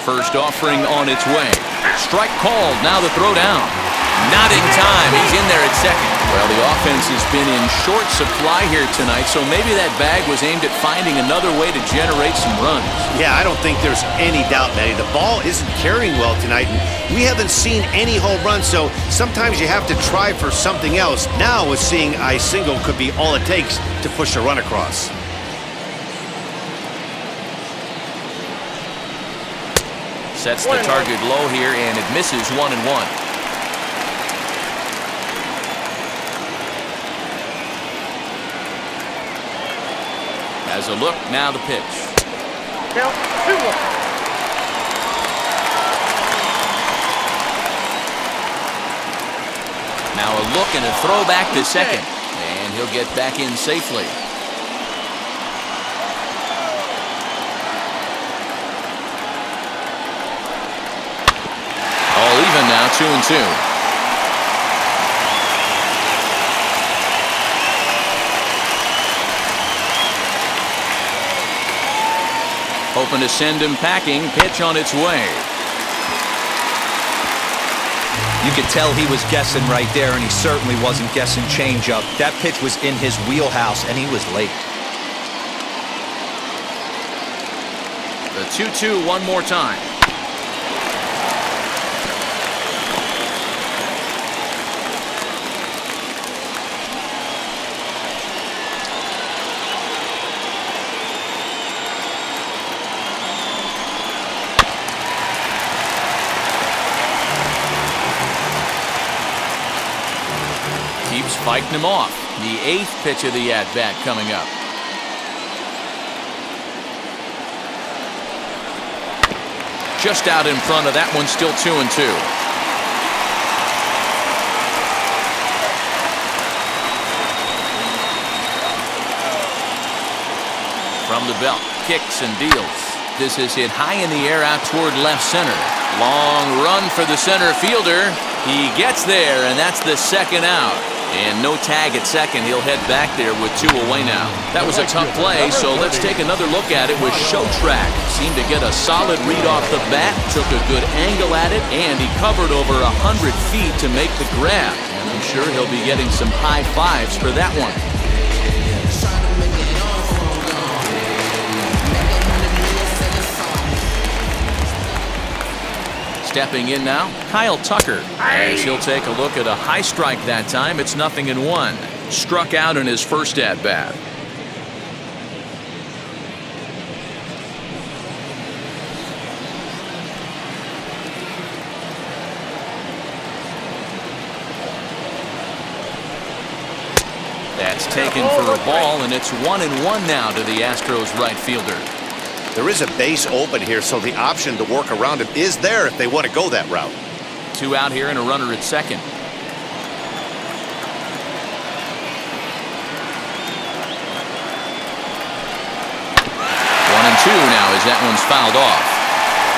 A: First offering on its way. Strike called. Now the throw down. Not in time. He's in there at second. Well, the offense has been in short supply here tonight, so maybe that bag was aimed at finding another way to generate some runs.
B: Yeah, I don't think there's any doubt, Matty. The ball isn't carrying well tonight, and we haven't seen any home runs, so sometimes you have to try for something else. Now, with seeing a single could be all it takes to push a run across.
A: Sets the target low here, and it misses 1-1. As a look, now the pitch.
F: Count 2-1.
A: Now a look and a throw back to second. And he'll get back in safely. All even now, 2-2. Hoping to send him packing. Pitch on its way.
C: You could tell he was guessing right there, and he certainly wasn't guessing changeup. That pitch was in his wheelhouse, and he was late.
A: The 2-2 one more time. Fighting him off. The 8th pitch of the at-bat coming up. Just out in front of that one, still 2-2. From the belt, kicks and deals. This is hit high in the air out toward left center. Long run for the center fielder. He gets there, and that's the second out. And no tag at second. He'll head back there with 2 away now. That was a tough play, so let's take another look at it with Show Track. Seemed to get a solid read off the bat, took a good angle at it, and he covered over 100 feet to make the grab. And I'm sure he'll be getting some high fives for that one. Stepping in now, Kyle Tucker, as he'll take a look at a high strike that time. It's 0-1. Struck out in his first at-bat. That's taken for a ball, and it's 1-1 now to the Astros right fielder.
B: There is a base open here, so the option to work around him is there if they want to go that route.
A: 2 out here and a runner at second. 1-2 now as that one's fouled off.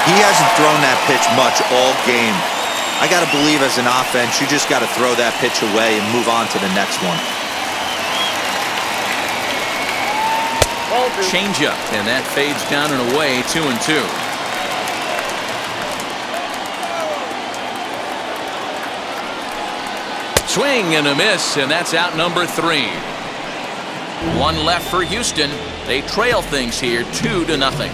C: He hasn't thrown that pitch much all game. I got to believe as an offense, you just got to throw that pitch away and move on to the next one.
A: Changeup, and that fades down and away. 2-2. Swing and a miss, and that's out number 3. 1 left for Houston. They trail things here 2-0.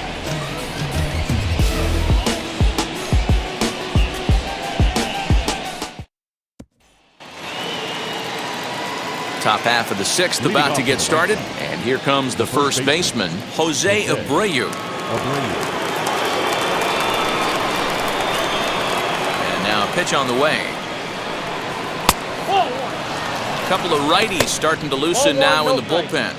A: Top half of the 6th about to get started, and here comes the first baseman, Jose Abreu. And now a pitch on the way. A couple of righties starting to loosen now in the bullpen.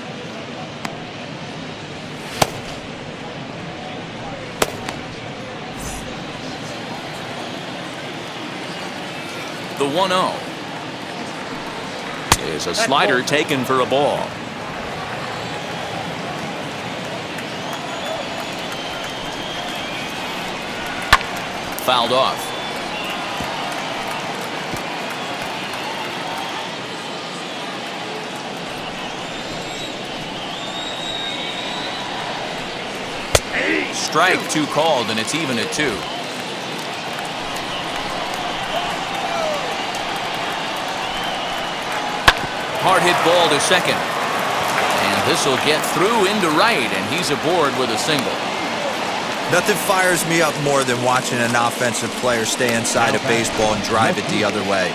A: The 1-0. Is a slider taken for a ball. Fouled off. Strike 2 called, and it's even at 2. Hard hit ball to second. And this will get through into right, and he's aboard with a single.
C: Nothing fires me up more than watching an offensive player stay inside of baseball and drive it the other way.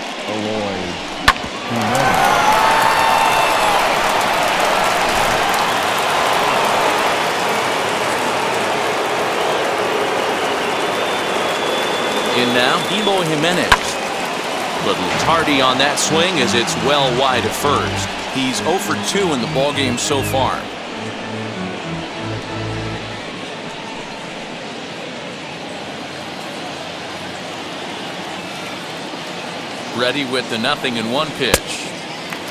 A: In now, Eloy Jimenez. Little tardy on that swing as it's well wide at first. He's 0 for 2 in the ballgame so far. Ready with the 0-1 pitch.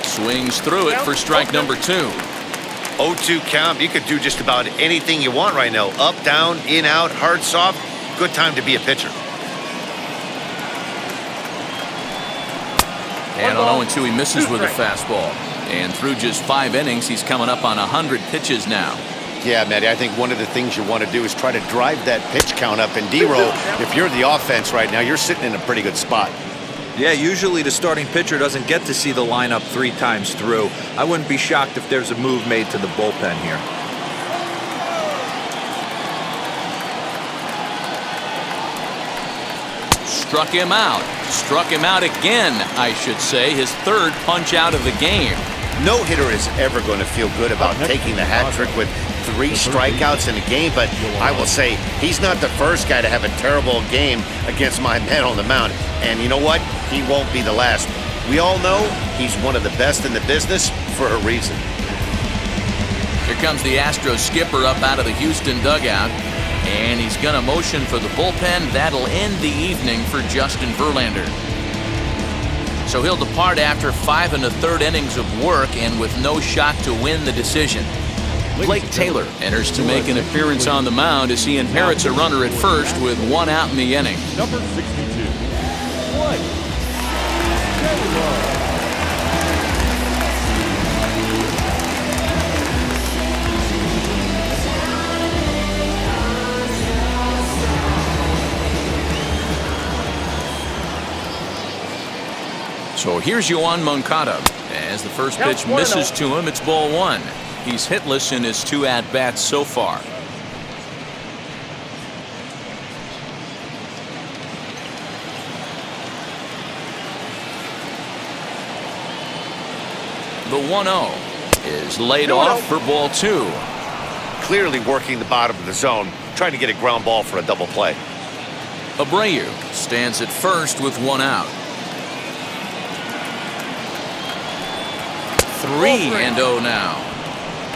A: Swings through it for strike number 2.
B: 0-2 count. You could do just about anything you want right now. Up, down, in, out, hard, soft. Good time to be a pitcher.
A: And on 0-2, he misses with a fastball. And through just 5 innings, he's coming up on 100 pitches now.
B: Yeah, Matty, I think one of the things you want to do is try to drive that pitch count up. And D-Row, if you're the offense right now, you're sitting in a pretty good spot.
C: Yeah, usually the starting pitcher doesn't get to see the lineup 3 times through. I wouldn't be shocked if there's a move made to the bullpen here.
A: Struck him out. Struck him out again, I should say. His 3rd punch out of the game.
B: No hitter is ever going to feel good about taking the hat trick with 3 strikeouts in a game, but I will say he's not the first guy to have a terrible game against my man on the mound. And you know what? He won't be the last. We all know he's one of the best in the business for a reason.
A: Here comes the Astros skipper up out of the Houston dugout, and he's going to motion for the bullpen. That'll end the evening for Justin Verlander. So he'll depart after 5 1/3 innings of work and with no shot to win the decision. Blake Taylor enters to make an appearance on the mound as he inherits a runner at first with 1 out in the inning.
D: Number 62, White Sox.
A: So here's Yoan Moncada. As the first pitch misses to him, it's ball 1. He's hitless in his 2 at-bats so far. The 1-0 is laid off for ball 2.
B: Clearly working the bottom of the zone, trying to get a ground ball for a double play.
A: Abreu stands at first with 1 out. 3-0 now.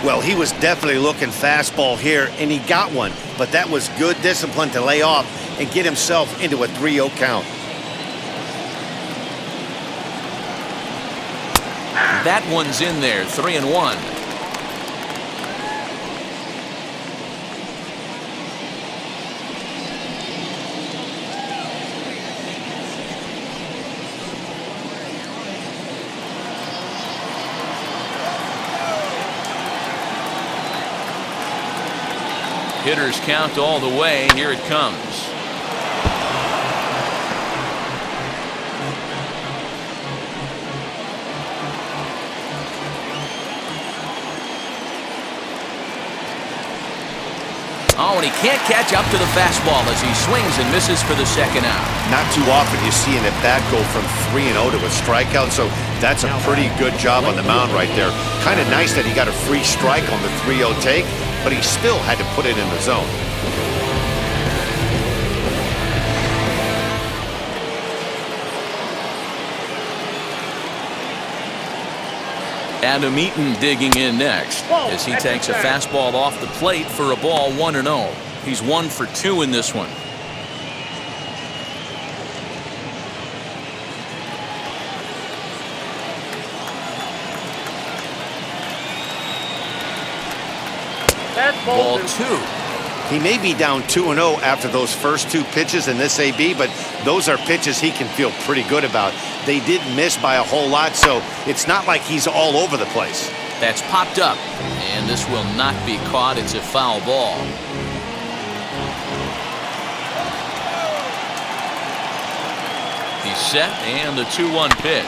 B: Well, he was definitely looking fastball here, and he got one. But that was good discipline to lay off and get himself into a 3-0 count.
A: That one's in there, 3-1. Hitters count all the way. Here it comes. Oh, and he can't catch up to the fastball as he swings and misses for the 2nd out.
B: Not too often you see an at-bat go from 3-0 to a strikeout, so that's a pretty good job on the mound right there. Kind of nice that he got a free strike on the 3-0 take, but he still had to put it in the zone.
A: Adam Eaton digging in next as he takes a fastball off the plate for a ball 1-0. He's 1 for 2 in this one. Ball 2.
B: He may be down 2-0 after those first 2 pitches in this AB, but those are pitches he can feel pretty good about. They did miss by a whole lot, so it's not like he's all over the place.
A: That's popped up, and this will not be caught. It's a foul ball. He's set, and the 2-1 pitch.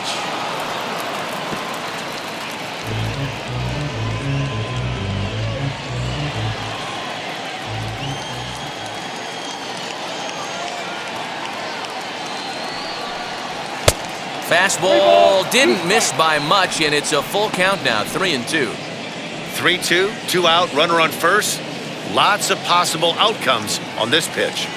A: Fastball didn't miss by much, and it's a full count now, 3-2.
B: 3-2, 2 out, runner on first. Lots of possible outcomes on this pitch.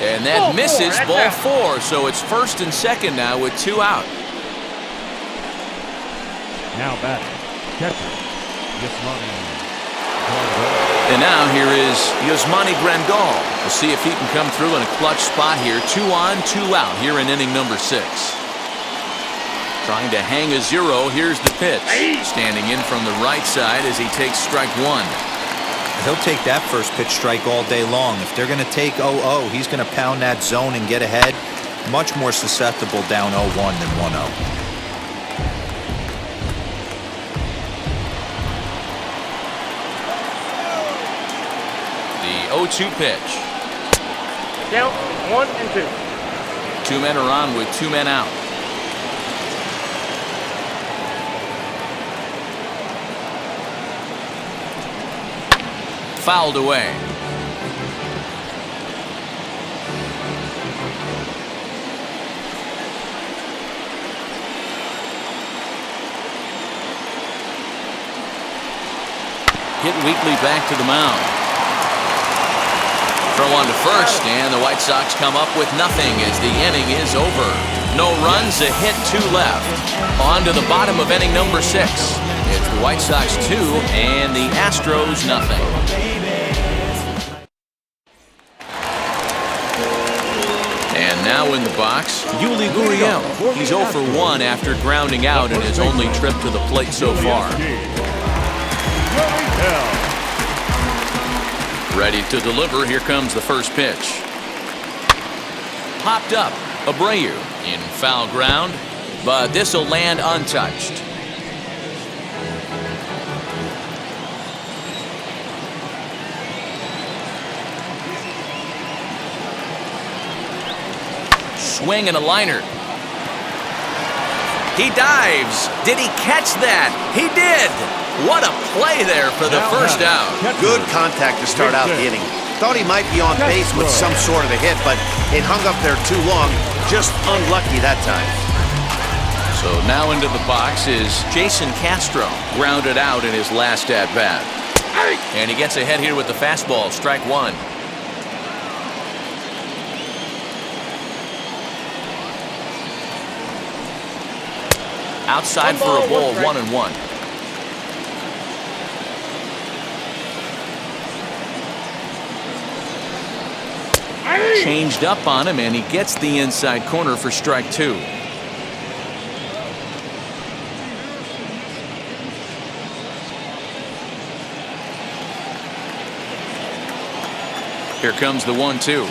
A: And that misses ball 4, so it's 1st and 2nd now with 2 out.
D: Now batting, catcher, Yasmani.
A: And now here is Yasmani Grandal. We'll see if he can come through in a clutch spot here. 2 on, 2 out here in inning number 6. Trying to hang a 0. Here's the pitch. Standing in from the right side as he takes strike 1.
C: He'll take that first pitch strike all day long. If they're going to take 0-0, he's going to pound that zone and get ahead. Much more susceptible down 0-1 than 1-0.
A: The 0-2 pitch.
F: Count 1 and 2.
A: 2 men are on with 2 men out. Fouled away. Hit weakly back to the mound. Throw on to first, and the White Sox come up with nothing as the inning is over. No runs, a hit, 2 left. On to the bottom of inning number 6. It's the White Sox 2 and the Astros nothing. And now in the box, Yuli Gurriel. He's 0 for 1 after grounding out in his only trip to the plate so far. Ready to deliver. Here comes the first pitch. Popped up. Abreu in foul ground, but this will land untouched. Swing and a liner. He dives. Did he catch that? He did. What a play there for the first out.
B: Good contact to start out the inning. Thought he might be on base with some sort of a hit, but it hung up there too long. Just unlucky that time.
A: So now into the box is Jason Castro, grounded out in his last at-bat. And he gets ahead here with the fastball, strike 1. Outside for a ball, 1-1. Changed up on him, and he gets the inside corner for strike 2. Here comes the 1-2.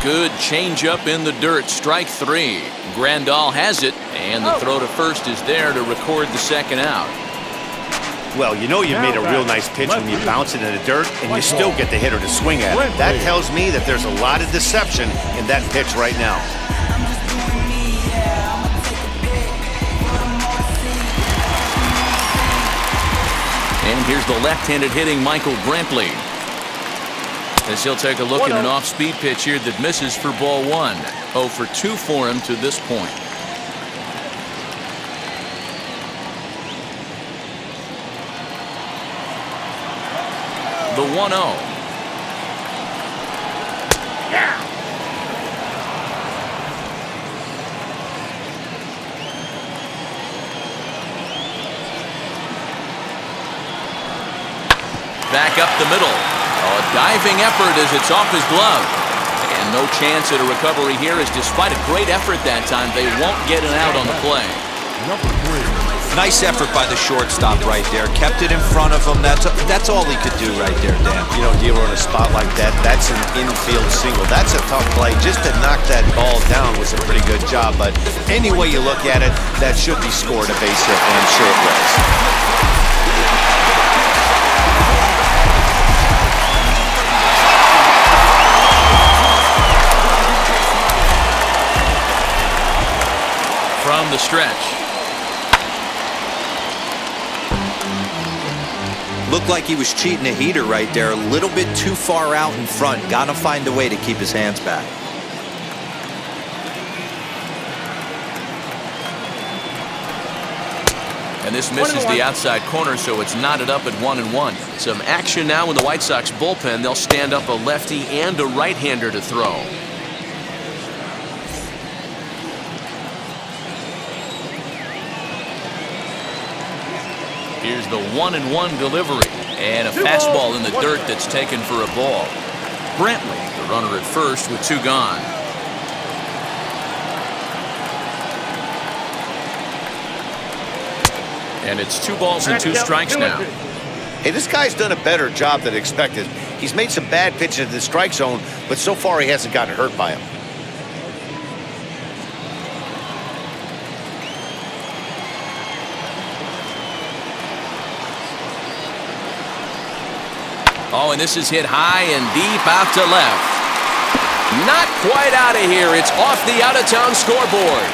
A: Good changeup in the dirt, strike 3. Grandal has it, and the throw to first is there to record the second out.
B: Well, you know you made a real nice pitch when you bounce it in the dirt and you still get the hitter to swing at it. That tells me that there's a lot of deception in that pitch right now.
A: And here's the left-handed hitting Michael Brantley, as he'll take a look at an off-speed pitch here that misses for ball 1. 0 for 2 for him to this point. The 1-0. Back up the middle. A diving effort as it's off his glove. And no chance at a recovery here, as despite a great effort that time, they won't get an out on the play.
D: Number 3.
C: Nice effort by the shortstop right there. Kept it in front of him. That's all he could do right there, Dan.
B: You know, dealer in a spot like that, that's an infield single. That's a tough play. Just to knock that ball down was a pretty good job. But any way you look at it, that should be scored a base hit, and I'm sure it was.
A: From the stretch.
C: Looked like he was cheating a heater right there. A little bit too far out in front. Got to find a way to keep his hands back.
A: And this misses the outside corner, so it's knotted up at 1-1. Some action now in the White Sox bullpen. They'll stand up a lefty and a right-hander to throw. Here's the 1-1 delivery, and a fastball in the dirt that's taken for a ball. Brantley, the runner at first with 2 gone. And it's 2 balls and 2 strikes now.
B: Hey, this guy's done a better job than expected. He's made some bad pitches in the strike zone, but so far he hasn't gotten hurt by them.
A: Oh, and this is hit high and deep out to left. Not quite out of here. It's off the out-of-town scoreboard.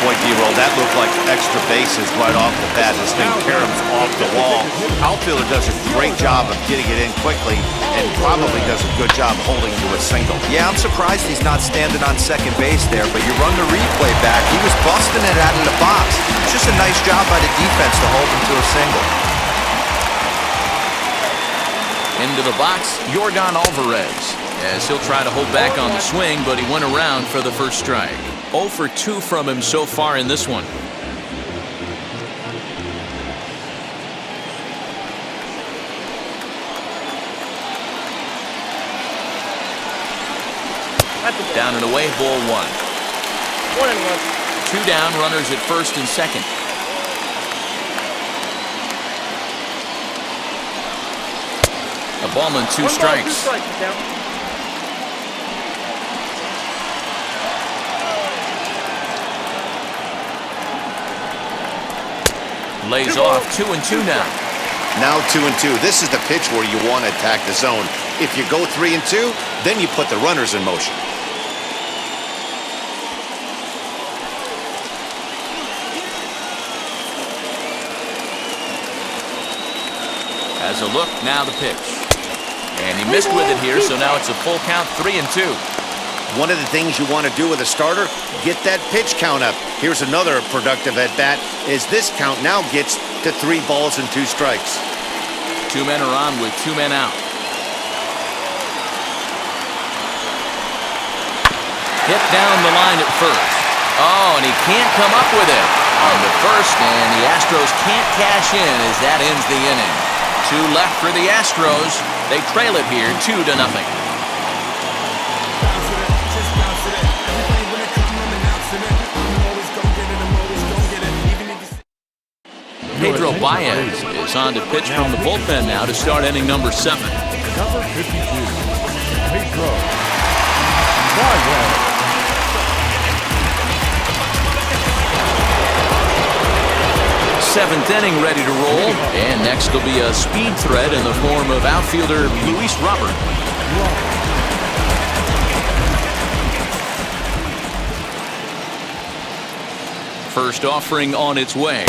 B: Boy, D-Roll, that looked like extra bases right off the bat. This thing caroms off the wall. Outfielder does a great job of getting it in quickly and probably does a good job holding to a single.
C: Yeah, I'm surprised he's not standing on second base there, but you run the replay back. He was busting it out of the box. It's just a nice job by the defense to hold him to a single.
A: Into the box, Yordan Alvarez, as he'll try to hold back on the swing, but he went around for the first strike. 0 for 2 from him so far in this one. Down and away, ball 1.
F: 1-1.
A: 2 down, runners at first and second. A ball and 2 strikes. Lays off 2-2 now.
B: Now 2-2. This is the pitch where you want to attack the zone. If you go 3-2, then you put the runners in motion.
A: Has a look, now the pitch. And he missed with it here, so now it's a full count, 3-2.
B: One of the things you want to do with a starter, get that pitch count up. Here's another productive at-bat, as this count now gets to 3 balls and 2 strikes.
A: 2 men are on with 2 men out. Hit down the line at first. Oh, and he can't come up with it on the first, and the Astros can't cash in as that ends the inning. 2 left for the Astros. They trail it here 2-0. Pedro Baez is on to pitch from the bullpen now to start inning number 7.
D: Number 52, Pedro Baez.
A: Seventh inning ready to roll, and next will be a speed threat in the form of outfielder Luis Robert. First offering on its way.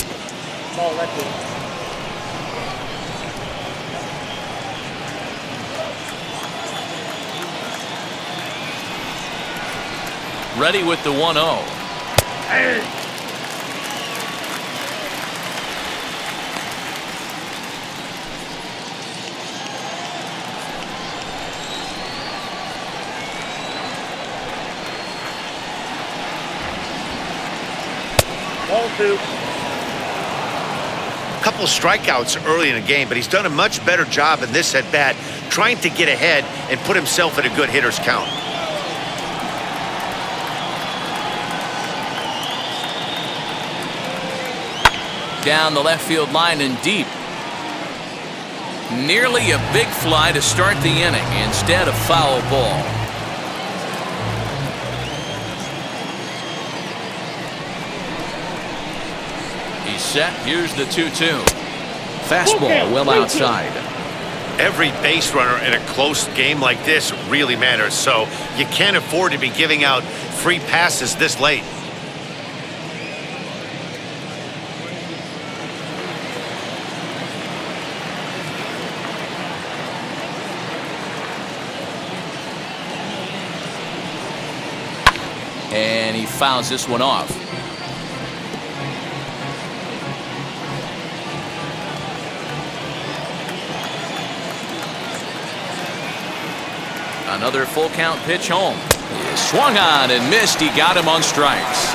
A: Ready with the 1-0.
F: Ball 2.
B: Couple strikeouts early in the game, but he's done a much better job in this at-bat trying to get ahead and put himself in a good hitter's count.
A: Down the left field line and deep. Nearly a big fly to start the inning. Instead, a foul ball. He's set. Here's the 2-2. Fastball well outside.
B: Every base runner in a close game like this really matters, so you can't afford to be giving out free passes this late.
A: And he fouls this one off. Another full count pitch home. He swung on and missed. He got him on strikes.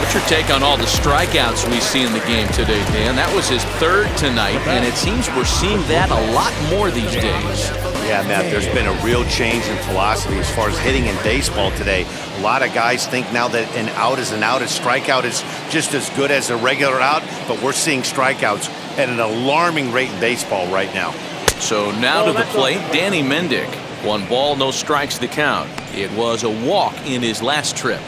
A: What's your take on all the strikeouts we see in the game today, Dan? That was his 3rd tonight, and it seems we're seeing that a lot more these days.
B: Yeah, Matt, there's been a real change in philosophy as far as hitting in baseball today. A lot of guys think now that an out is an out, a strikeout is just as good as a regular out, but we're seeing strikeouts at an alarming rate in baseball right now.
A: So now to the plate, Danny Mendick. 1 ball, no strikes the count. It was a walk in his last trip.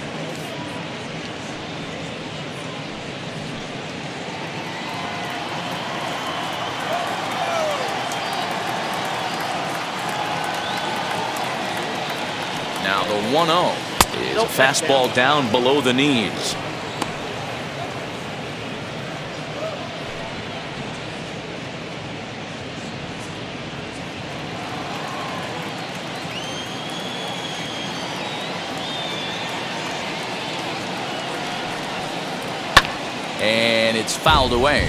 A: Now the 1-0 is a fastball down below the knees. And it's fouled away.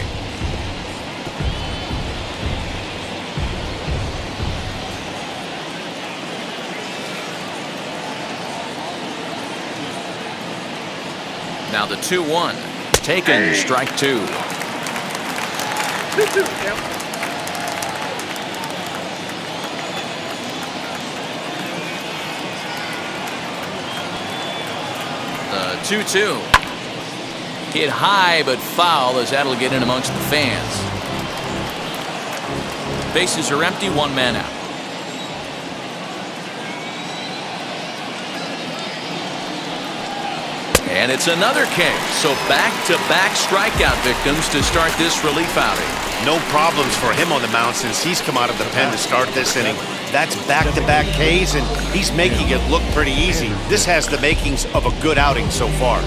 A: Now the 2-1. Taken, strike 2.
F: 2-2, count.
A: The 2-2. Hit high but foul as that'll get in amongst the fans. Bases are empty, 1 man out. And it's another K. So back-to-back strikeout victims to start this relief outing.
B: No problems for him on the mound since he's come out of the pen to start this inning. That's back-to-back Ks, and he's making it look pretty easy. This has the makings of a good outing so far.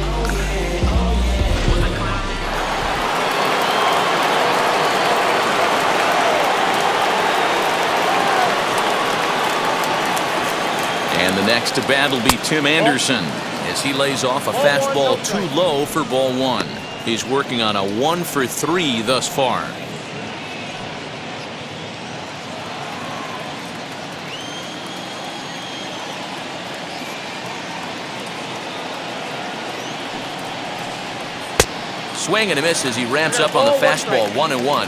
A: And the next to bat will be Tim Anderson as he lays off a fastball too low for ball 1. He's working on a 1-for-3 thus far. Swing and a miss as he ramps up on the fastball, 1-1.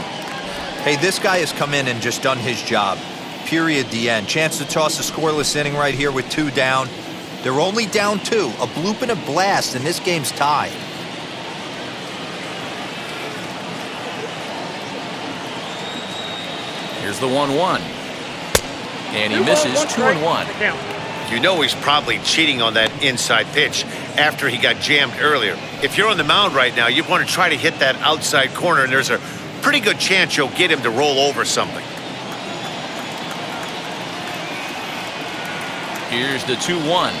C: Hey, this guy has come in and just done his job. Period, the end. Chance to toss a scoreless inning right here with 2 down. They're only down 2. A bloop and a blast, and this game's tied.
A: Here's the 1-1. And he misses, 2-1.
B: You know he's probably cheating on that inside pitch after he got jammed earlier. If you're on the mound right now, you want to try to hit that outside corner, and there's a pretty good chance you'll get him to roll over something.
A: Here's the 2-1.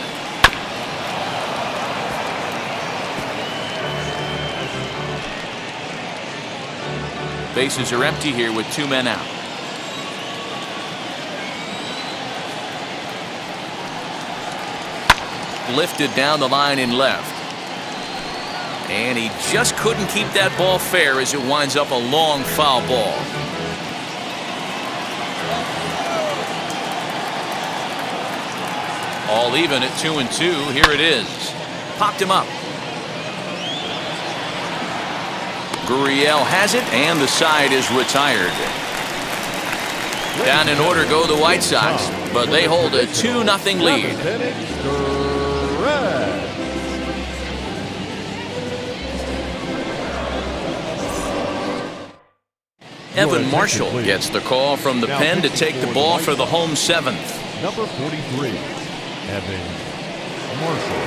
A: Bases are empty here with 2 men out. Lifted down the line in left. And he just couldn't keep that ball fair as it winds up a long foul ball. All even at 2-2. Here it is. Popped him up. Gurriel has it, and the side is retired. Down in order go the White Sox, but they hold a 2-0 lead. Evan Marshall gets the call from the pen to take the ball for the home 7th.
D: Number 43, Evan Marshall.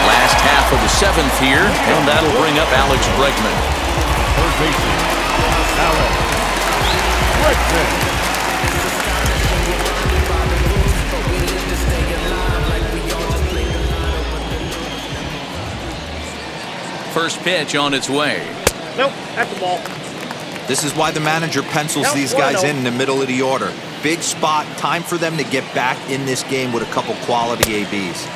A: Last half of the 7th here, and that'll bring up Alex Bregman.
D: Third baseman, Alex Bregman.
A: First pitch on its way.
F: Nope, that's the ball.
C: This is why the manager pencils these guys in the middle of the order. Big spot, time for them to get back in this game with a couple quality ABs.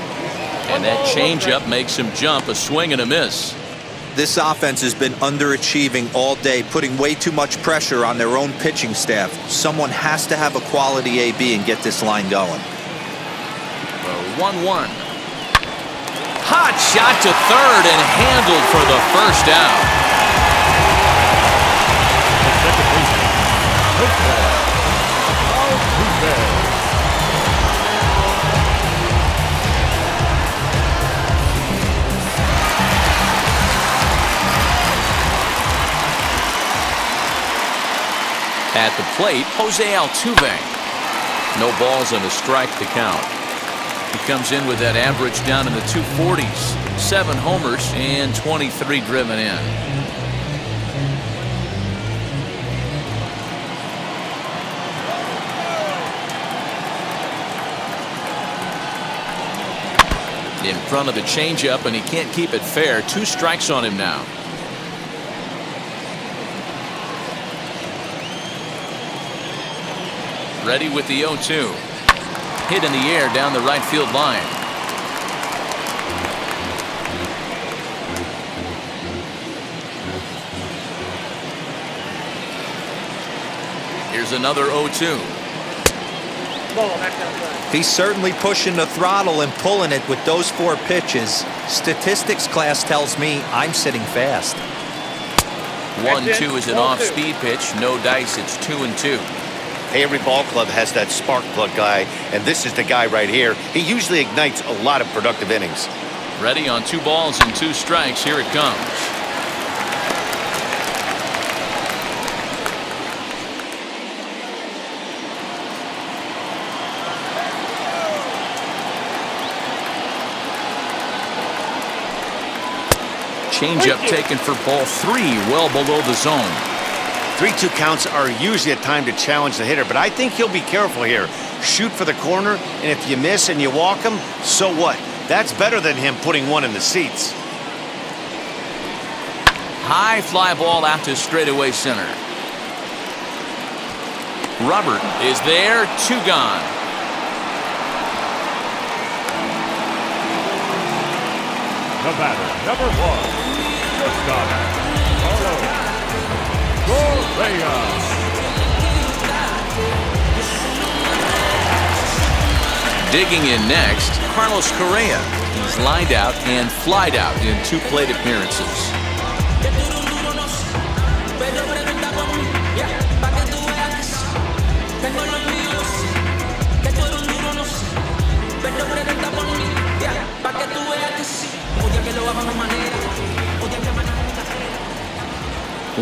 A: And that changeup makes him jump, a swing and a miss.
C: This offense has been underachieving all day, putting way too much pressure on their own pitching staff. Someone has to have a quality AB and get this line going.
A: 1-1. Hot shot to third and handled for the first out.
D: Second baseman,
A: At the plate, Jose Altuve. No balls and a strike to count. He comes in with that average down in the 240s. 7 homers and 23 driven in. In front of the changeup, and he can't keep it fair. 2 strikes on him now. Ready with the 0-2. Hit in the air down the right field line. Here's another 0-2.
F: ball, back outside.
C: He's certainly pushing the throttle and pulling it with those 4 pitches. Statistics class tells me I'm sitting fast.
A: 1-2 is an off-speed pitch. No dice. It's 2-2.
B: Hey, every ball club has that spark plug guy, and this is the guy right here. He usually ignites a lot of productive innings.
A: Ready on 2 balls and 2 strikes. Here it comes. Changeup taken for ball 3, well below the zone.
B: 3-2 counts are usually a time to challenge the hitter, but I think he'll be careful here. Shoot for the corner, and if you miss and you walk him, so what? That's better than him putting one in the seats.
A: High fly ball out to straightaway center. Robert is there, 2 gone.
D: The batter, number 1, shortstop, Correa.
A: Digging in next, Carlos Correa. He's lined out and flied out in 2 plate appearances.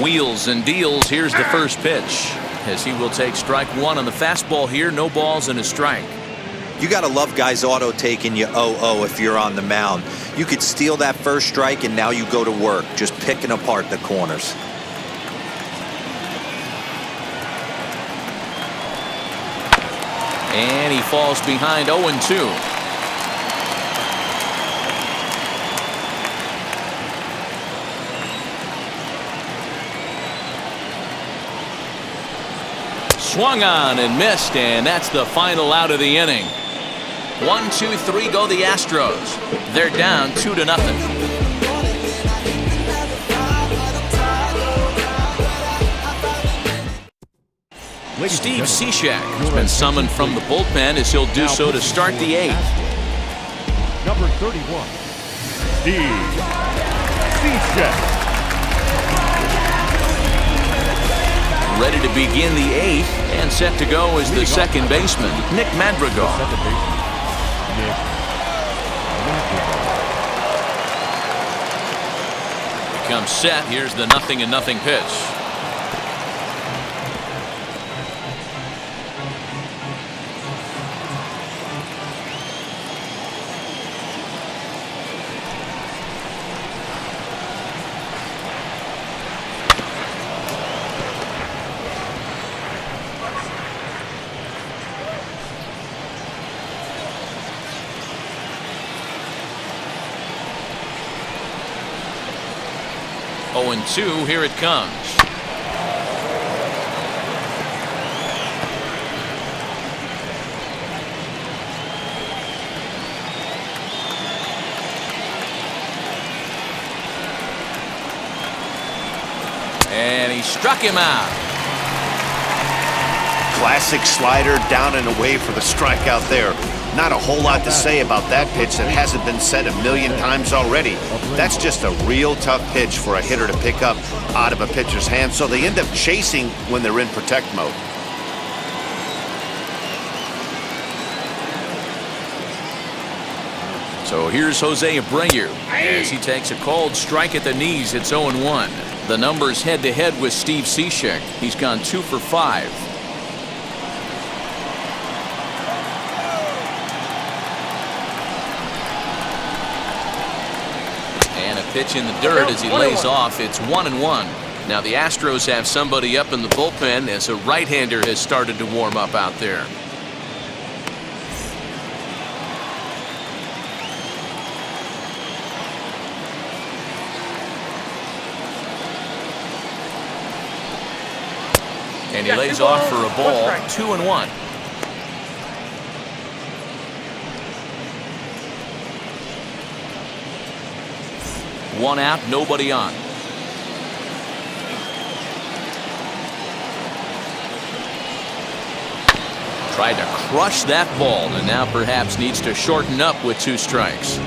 A: Wheels and deals. Here's the first pitch, as he will take strike 1 on the fastball here. No balls and a strike.
C: You got to love guys auto taking you 0-0 if you're on the mound. You could steal that first strike and now you go to work just picking apart the corners.
A: And he falls behind 0-2. Swung on and missed, and that's the final out of the inning. 1, 2, 3 go the Astros. They're down 2-0. Steve Cishek has been summoned from the bullpen, as he'll do so to start the 8th.
D: Number 31, Steve Cishek.
A: Ready to begin the 8th, and set to go is the second baseman, Nick Madrigal. Becomes set. Here's the 0-0 pitch. Oh, and 2, here it comes. And he struck him out.
B: Classic slider down and away for the strikeout there. Not a whole lot to say about that pitch that hasn't been said a million times already. That's just a real tough pitch for a hitter to pick up out of a pitcher's hand, so they end up chasing when they're in protect mode.
A: So here's Jose Abreu as he takes a called strike at the knees. It's 0-1. The numbers head-to-head with Steve Cishek. He's gone 2 for 5. Pitch in the dirt as he lays off. It's 1-1. Now the Astros have somebody up in the bullpen as a right-hander has started to warm up out there. And he lays off for a ball. 2-1. One out, nobody on. Tried to crush that ball and now perhaps needs to shorten up with 2 strikes.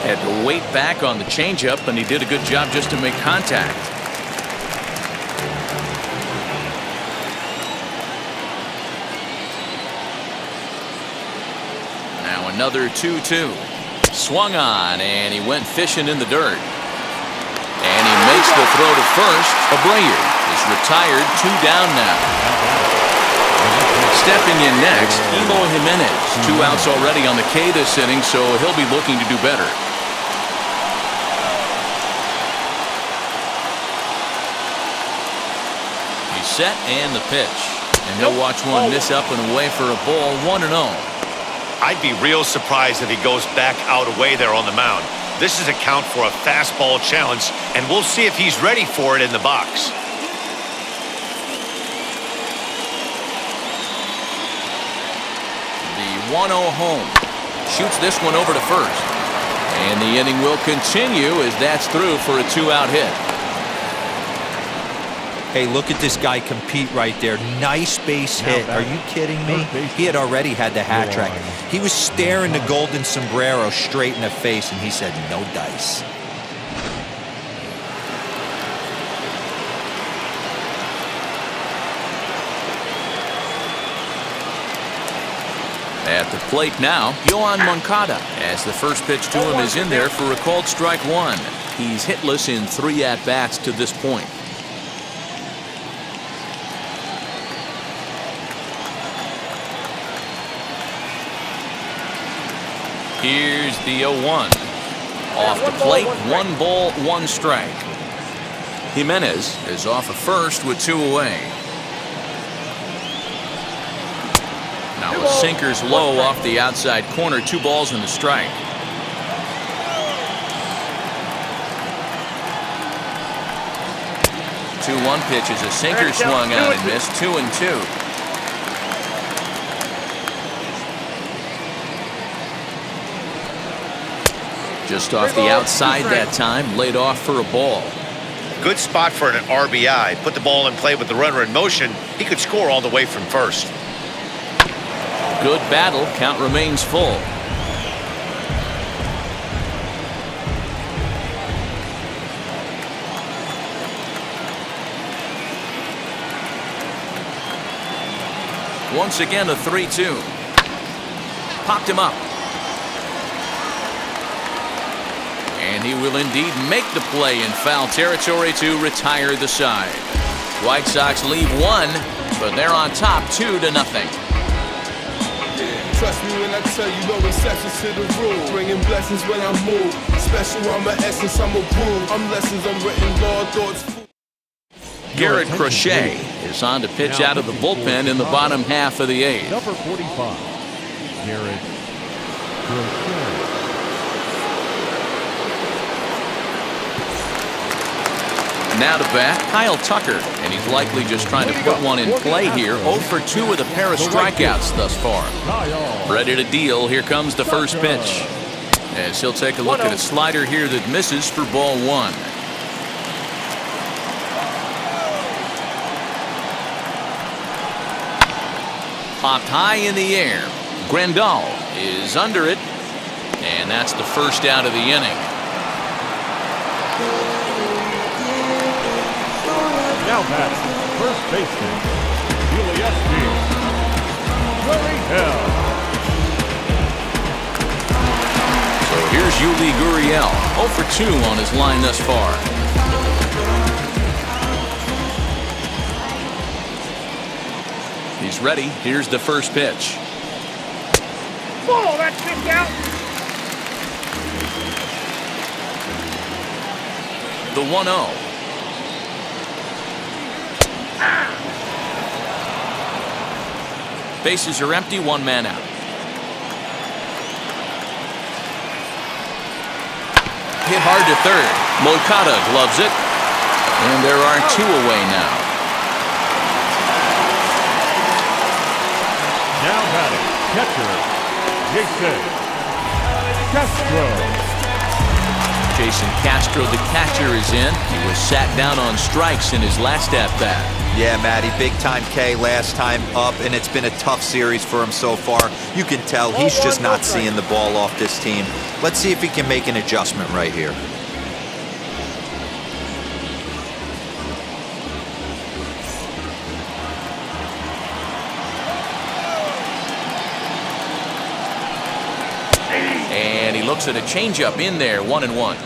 A: Had to wait back on the changeup, and he did a good job just to make contact. Now another 2-2. Swung on, and he went fishing in the dirt. And he makes the throw to first. Abreu is retired, 2 down now. Stepping in next, Eloy Jimenez. 2 outs already on the K this inning, so he'll be looking to do better. He's set and the pitch. And he'll watch one miss up and away for a ball, 1-0.
B: I'd be real surprised if he goes back out away there on the mound. This is a count for a fastball challenge, and we'll see if he's ready for it in the box.
A: The 1-0 home. Shoots this one over to first. And the inning will continue as that's through for a 2-out hit.
C: Hey, look at this guy compete right there. Nice base hit. Are you kidding me? He had already had the hat trick. He was staring the golden sombrero straight in the face, and he said, no dice.
A: At the plate now, Yohan Moncada, as the first pitch to him is in there for a called strike 1. He's hitless in 3 at-bats to this point. Here's the 0-1. Off the plate, 1 ball, 1 strike. Jimenez is off of first with 2 away. Now a sinker's low off the outside corner, 2 balls and a strike. The 2-1 pitch is a sinker swung on and missed, 2-2. Just off the outside that time, laid off for a ball.
B: Good spot for an RBI. Put the ball in play with the runner in motion. He could score all the way from first.
A: Good battle. Count remains full. Once again, a 3-2. Popped him up. And he will indeed make the play in foul territory to retire the side. White Sox leave 1, but they're on top 2-0.
H: Trust me when I tell you no exceptions to the rule. Bringing blessings when I move. Special, I'm an essence, I'm a rule. I'm lessons, I'm written law, thoughts.
A: Garrett Crochet is on to pitch out of the bullpen in the bottom half of the 8th.
D: Number 45, Garrett Crochet.
A: Now to bat, Kyle Tucker, and he's likely just trying to put one in play here. 0 for 2 with a pair of strikeouts thus far. Ready to deal. Here comes the first pitch. As he'll take a look at a slider here that misses for ball 1. Popped high in the air. Grandal is under it, and that's the first out of the inning.
D: Now that's first baseman, Gillespie. Gurriel.
A: So here's Yuli Gurriel, 0 for 2 on his line thus far. He's ready. Here's the first pitch.
F: Ball, that's kicked out.
A: The 1-0. Bases are empty, 1 man out. Hit hard to third. Moncada gloves it. And there are 2 away now.
D: Now batting, catcher, Jason Castro.
A: Jason Castro, the catcher, is in. He was sat down on strikes in his last at-bat.
C: Yeah, Matty, big-time K last time up, and it's been a tough series for him so far. You can tell he's just not seeing the ball off this team. Let's see if he can make an adjustment right here.
A: And he looks at a changeup in there, 1-1.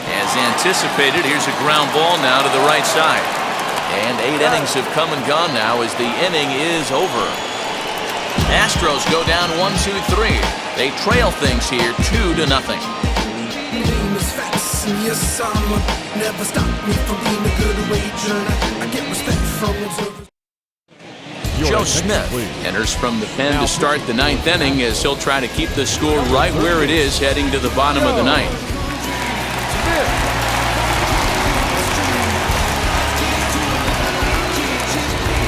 A: As anticipated, here's a ground ball now to the right side. And 8 innings have come and gone now as the inning is over. Astros go down 1-2-3. They trail things here 2-0.
I: Yes, I'm never stop me from being a good wager. I get respect from observers.
A: Joe Smith enters from the pen to start the 9th inning as he'll try to keep the score right where it is heading to the bottom of the 9th.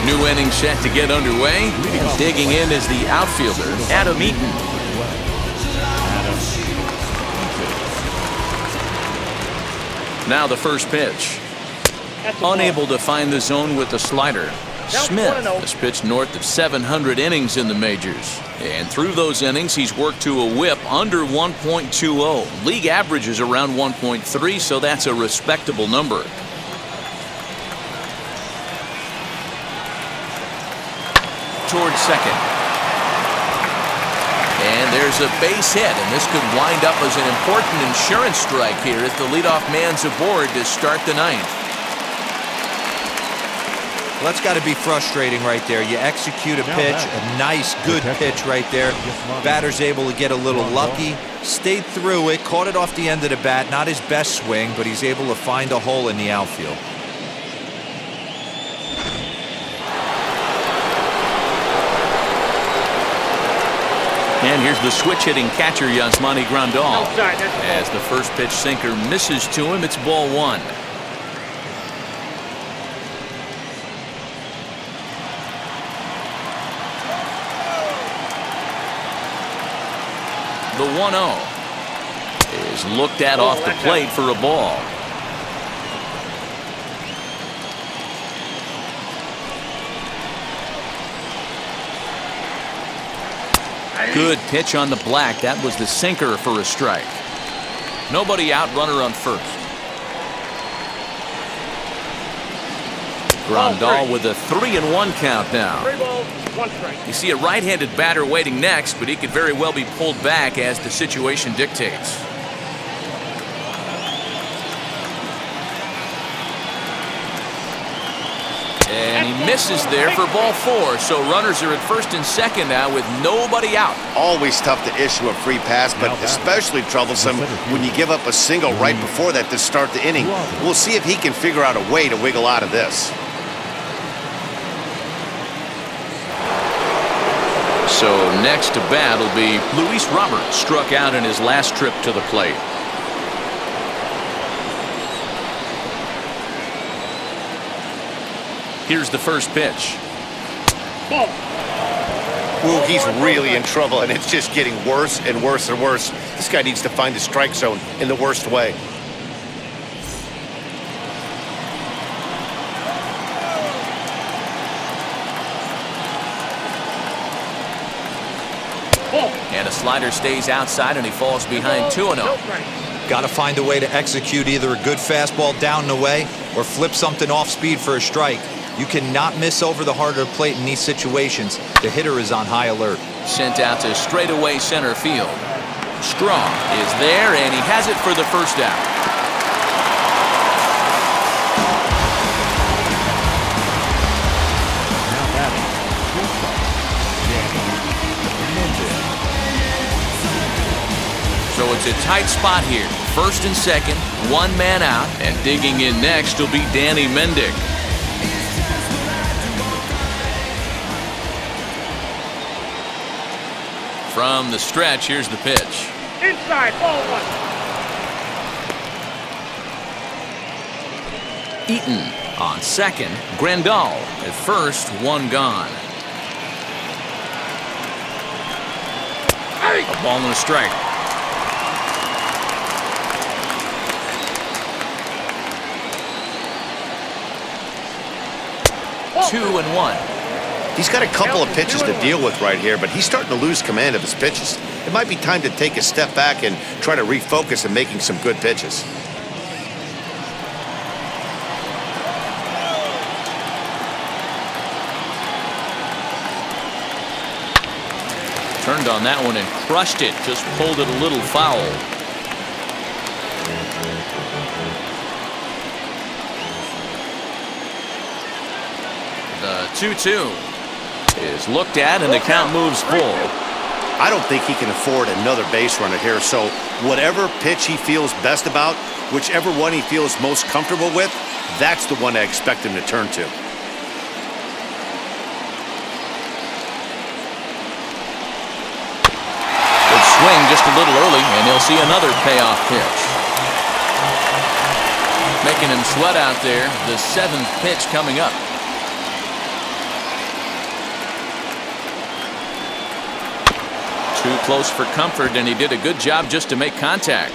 A: New inning set to get underway. Digging in is the outfielder, Adam Eaton. Now the first pitch. Unable to find the zone with the slider. Smith has pitched north of 700 innings in the majors. And through those innings, he's worked to a whip under 1.20. League average is around 1.3, so that's a respectable number. Towards second. And there's a base hit, and this could wind up as an important insurance strike here as the leadoff man's aboard to start the 9th.
C: Well, that's got to be frustrating right there. You execute a pitch, a nice, good pitch right there. Batter's able to get a little lucky, stayed through it, caught it off the end of the bat. Not his best swing, but he's able to find a hole in the outfield.
A: And here's the switch-hitting catcher, Yasmani Grandal. As the first pitch sinker misses to him, it's ball 1. The 1-0 is looked at off the plate for a ball. Good pitch on the black. That was the sinker for a strike. Nobody out, runner on first. Grandal with a 3-1 count now.
F: 3 balls, 1 strike.
A: You see a right-handed batter waiting next, but he could very well be pulled back as the situation dictates. And he misses there for ball 4, so runners are at first and second now with nobody out.
B: Always tough to issue a free pass, but especially troublesome when you give up a single right before that to start the inning. We'll see if he can figure out a way to wiggle out of this.
A: So next to bat will be Luis Robert, struck out in his last trip to the plate. Here's the first pitch.
F: Ball.
B: Ooh, he's really in trouble, and it's just getting worse and worse and worse. This guy needs to find the strike zone in the worst way.
A: And a slider stays outside, and he falls behind 2-0.
C: Got to find a way to execute either a good fastball down and away or flip something off speed for a strike. You cannot miss over the heart of the plate in these situations. The hitter is on high alert.
A: Sent out to straightaway center field. Strong is there, and he has it for the first out. So it's a tight spot here. First and second, 1 man out, and digging in next will be Danny Mendick. From the stretch, here's the pitch.
F: Inside, ball 1.
A: Eaton on second. Grandal at first, 1 gone. A ball and a strike. 2-1.
B: He's got a couple of pitches to deal with right here, but he's starting to lose command of his pitches. It might be time to take a step back and try to refocus on making some good pitches.
A: Turned on that one and crushed it. Just pulled it a little foul. The 2-2 is looked at, and the count moves full.
B: I don't think he can afford another base runner here, so whatever pitch he feels best about, whichever one he feels most comfortable with, that's the one I expect him to turn to.
A: Good swing just a little early, and he'll see another payoff pitch. Making him sweat out there. The 7th pitch coming up. Too close for comfort, and he did a good job just to make contact.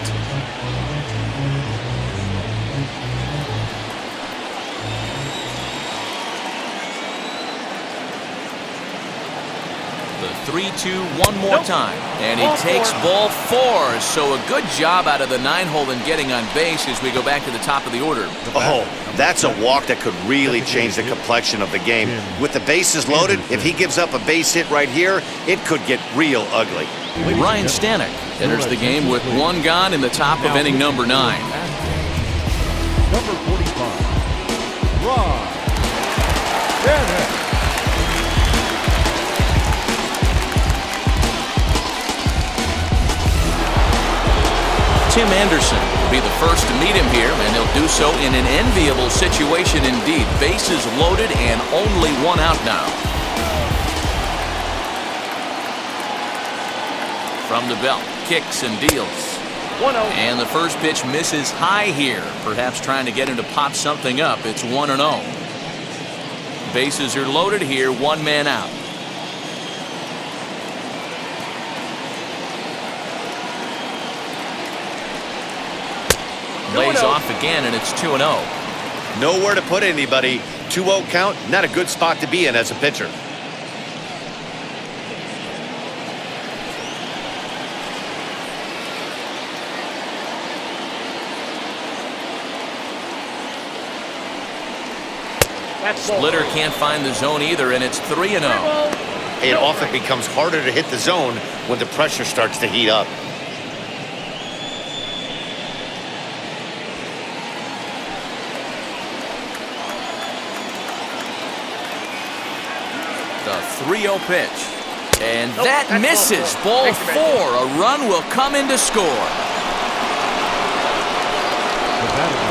A: The 3-2 one more time, and he takes ball 4. So a good job out of the 9-hole in getting on base as we go back to the top of the order.
B: Oh, that's a walk that could really change the complexion of the game. With the bases loaded, if he gives up a base hit right here, it could get real ugly.
A: Ryan Stanek enters the game with 1 gone in the top of inning number 9.
D: Number 45, Ryan Stanek.
A: Tim Anderson will be the first to meet him here, and he'll do so in an enviable situation indeed. Bases loaded and only 1 out now. From the belt, kicks and deals.
F: 1-0.
A: And the first pitch misses high here, perhaps trying to get him to pop something up. It's 1-0. Bases are loaded here, 1 man out. Lays off again, and it's 2-0.
B: Nowhere to put anybody. 2-0 count, not a good spot to be in as a pitcher.
A: Splitter can't find the zone either, and it's 3-0.
B: It often becomes harder to hit the zone when the pressure starts to heat up.
A: The 3-0 pitch. And that misses. Ball 4. A run will come in to score.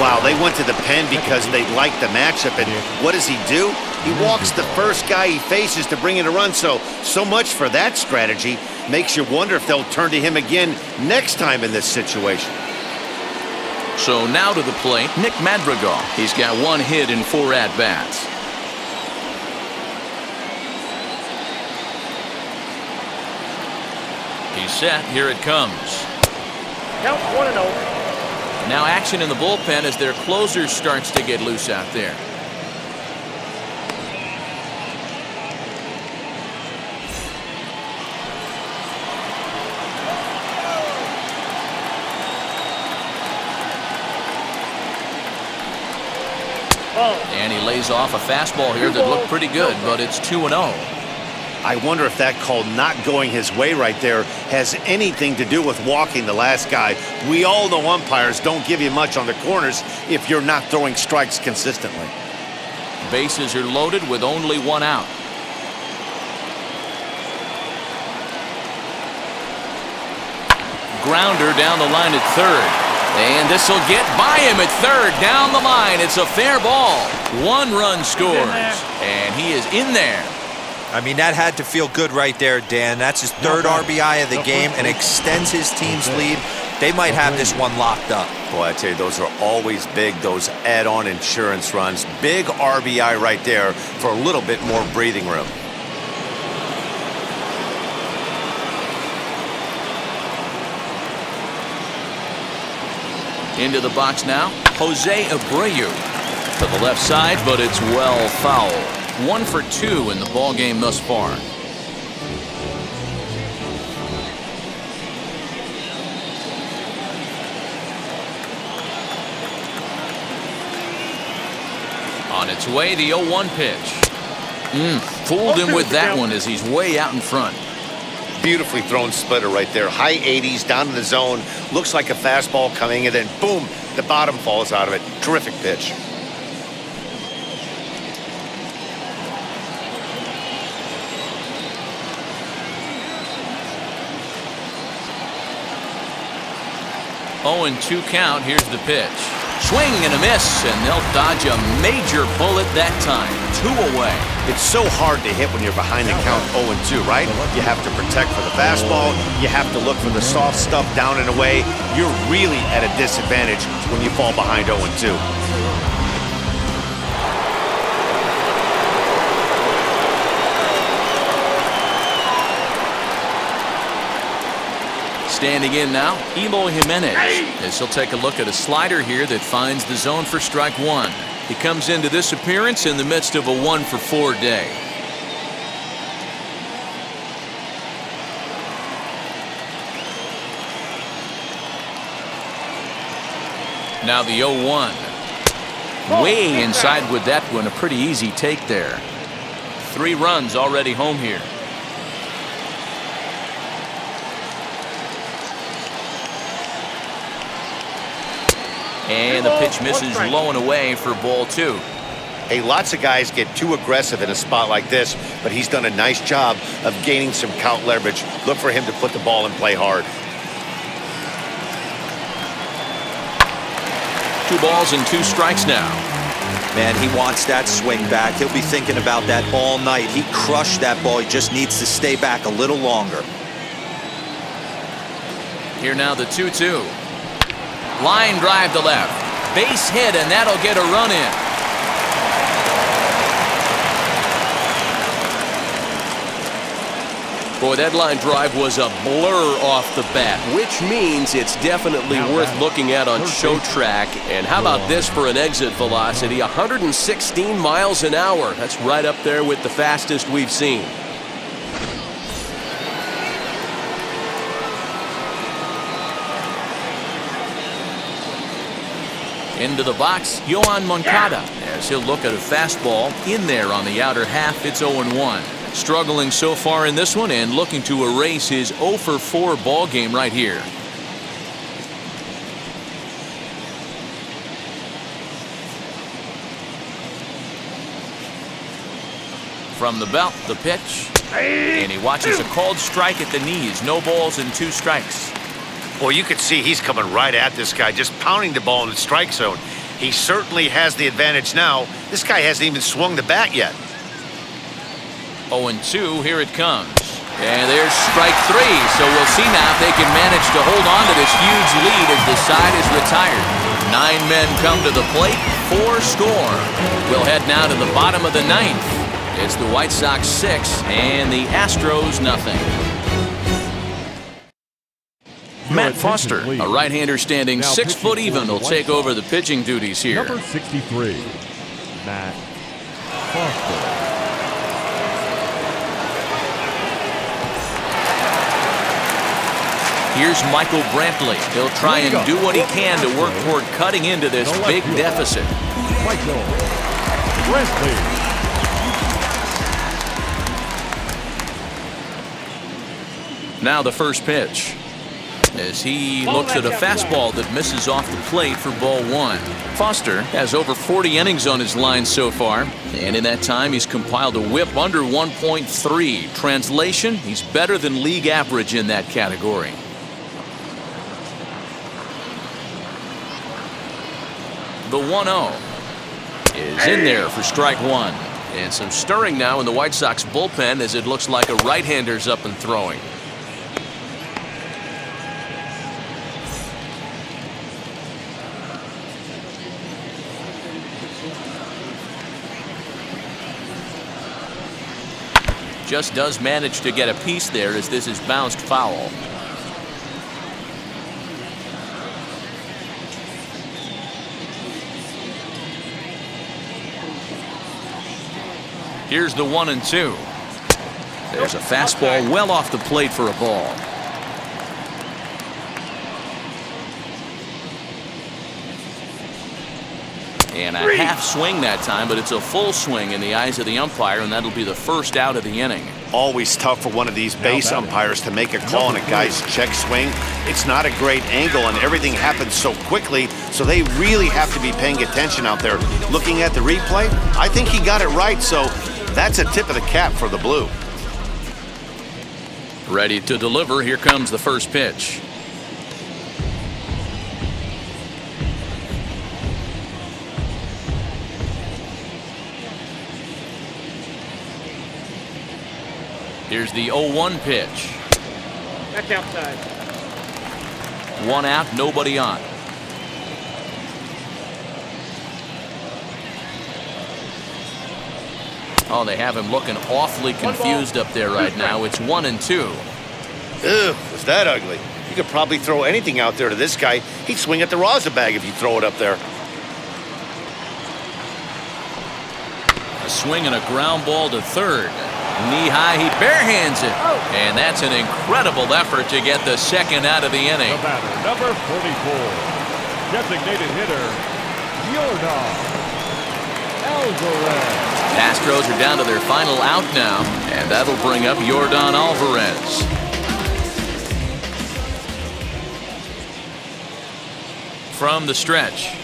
B: Wow, they went to the pen because they liked the matchup, and what does he do? He walks the first guy he faces to bring in a run, so much for that strategy. Makes you wonder if they'll turn to him again next time in this situation.
A: So now to the plate, Nick Madrigal. He's got 1 hit in 4 at-bats. He's set. Here it comes.
F: Count 1-0.
A: Now action in the bullpen as their closer starts to get loose out there. And he lays off a fastball here that looked pretty good, but it's 2-0.
B: I wonder if that call not going his way right there has anything to do with walking the last guy. We all know umpires don't give you much on the corners if you're not throwing strikes consistently.
A: Bases are loaded with only 1 out. Grounder down the line at third. And this will get by him at third. Down the line. It's a fair ball. 1 run scores. And he is in there.
C: I mean, that had to feel good right there, Dan. That's his 3rd RBI of the game and extends his team's lead. They might have this one locked up.
B: Boy, I tell you, those are always big, those add-on insurance runs. Big RBI right there for a little bit more breathing room.
A: Into the box now, Jose Abreu. To the left side, but it's well foul. 1 for 2 in the ball game thus far. On its way, the 0-1 pitch. Fooled him with that one as he's way out in front.
B: Beautifully thrown splitter right there. High 80s down in the zone. Looks like a fastball coming, and then boom, the bottom falls out of it. Terrific pitch.
A: Oh, and 2 count. Here's the pitch. Swing and a miss, and they'll dodge a major bullet that time. 2 away.
B: It's so hard to hit when you're behind the count 0-2, right? You have to protect for the fastball. You have to look for the soft stuff down and away. You're really at a disadvantage when you fall behind 0-2.
A: Standing in now, Eloy Jimenez, as he'll take a look at a slider here that finds the zone for strike 1. He comes into this appearance in the midst of a 1 for 4 day. Now the 0-1. Way inside with that one, a pretty easy take there. 3 runs already home here. And the pitch misses low and away for ball 2.
B: Hey, lots of guys get too aggressive in a spot like this, but he's done a nice job of gaining some count leverage. Look for him to put the ball in play hard.
A: 2 balls and 2 strikes now.
C: Man, he wants that swing back. He'll be thinking about that all night. He crushed that ball. He just needs to stay back a little longer.
A: Here now the 2-2. Line drive to left. Base hit, and that'll get a run in. Boy, that line drive was a blur off the bat.
G: Which means it's definitely worth looking at on show track. And how about this for an exit velocity? 116 miles an hour. That's right up there with the fastest we've seen.
A: Into the box, Yohan Moncada, as he'll look at a fastball in there on the outer half. It's 0-1. Struggling so far in this one and looking to erase his 0 for 4 ball game right here. From the belt, the pitch, and he watches a called strike at the knees. No balls and 2 strikes.
B: Well, you can see he's coming right at this guy, just pounding the ball in the strike zone. He certainly has the advantage now. This guy hasn't even swung the bat yet.
A: 0-2, here it comes. And there's strike 3, so we'll see now if they can manage to hold on to this huge lead as the side is retired. 9 men come to the plate, 4 score. We'll head now to the bottom of the 9th. It's the White Sox 6 and the Astros nothing. Matt Foster, a right-hander standing 6 foot even, will take over the pitching duties here.
D: Number 63, Matt Foster.
A: Here's Michael Brantley. He'll try and do what he can to work toward cutting into this big deficit.
D: Michael Brantley.
A: Now the first pitch, as he looks at a fastball that misses off the plate for ball 1. Foster has over 40 innings on his line so far, and in that time he's compiled a whip under 1.3. Translation, he's better than league average in that category. The 1-0 is in there for strike 1. And some stirring now in the White Sox bullpen as it looks like a right-hander's up and throwing. Just does manage to get a piece there as this is bounced foul. Here's the 1-2. There's a fastball well off the plate for a ball. And a half swing that time, but it's a full swing in the eyes of the umpire, and that'll be the first out of the inning.
B: Always tough for one of these base umpires to make a call on a guy's check swing. It's not a great angle, and everything happens so quickly, so they really have to be paying attention out there. Looking at the replay, I think he got it right, so that's a tip of the cap for the Blue.
A: Ready to deliver. Here comes the first pitch. Here's the 0-1 pitch.
F: That's outside.
A: 1 out, nobody on. Oh, they have him looking awfully confused up there right now. It's 1-2.
B: Ugh, was that ugly? You could probably throw anything out there to this guy. He'd swing at the rosin bag if you throw it up there.
A: A swing and a ground ball to third. Knee high, he barehands it. And that's an incredible effort to get the second out of the inning.
D: The batter, number 44, designated hitter, Yordan Alvarez.
A: Astros are down to their final out now, and that'll bring up Yordan Alvarez. From the stretch.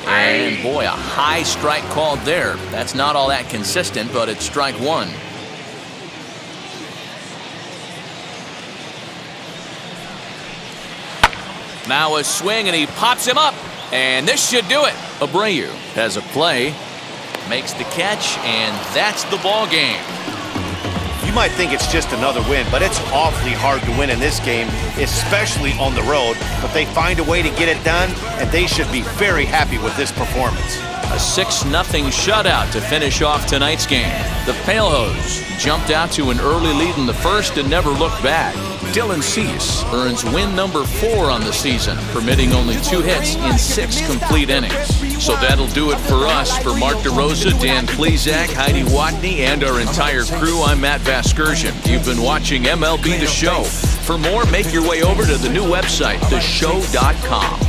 A: And boy, a high strike called there. That's not all that consistent, but it's strike one. Now a swing, and he pops him up. And this should do it. Abreu has a play, makes the catch, and that's the ball game.
B: You might think it's just another win, but it's awfully hard to win in this game, especially on the road. But they find a way to get it done, and they should be very happy with this performance.
A: A 6-0 shutout to finish off tonight's game. The Palehose jumped out to an early lead in the first and never looked back. Dylan Cease earns win number 4 on the season, permitting only 2 hits in 6 complete innings. So that'll do it for us. For Mark DeRosa, Dan Plesac, Heidi Watney, and our entire crew, I'm Matt Vasgersian. You've been watching MLB The Show. For more, make your way over to the new website, theshow.com.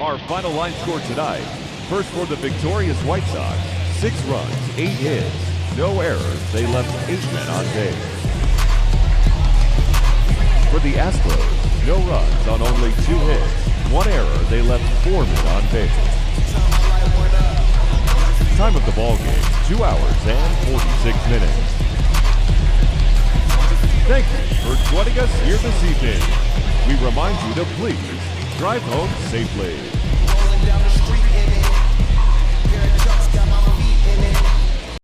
D: Our final line score tonight. First for the victorious White Sox, 6 runs, 8 hits, no errors. They left 8 men on base. For the Astros, no runs on only 2 hits, 1 error. They left 4 men on base. Time of the ball game, 2 hours and 46 minutes. Thank you for joining us here this evening. We remind you to please drive home safely.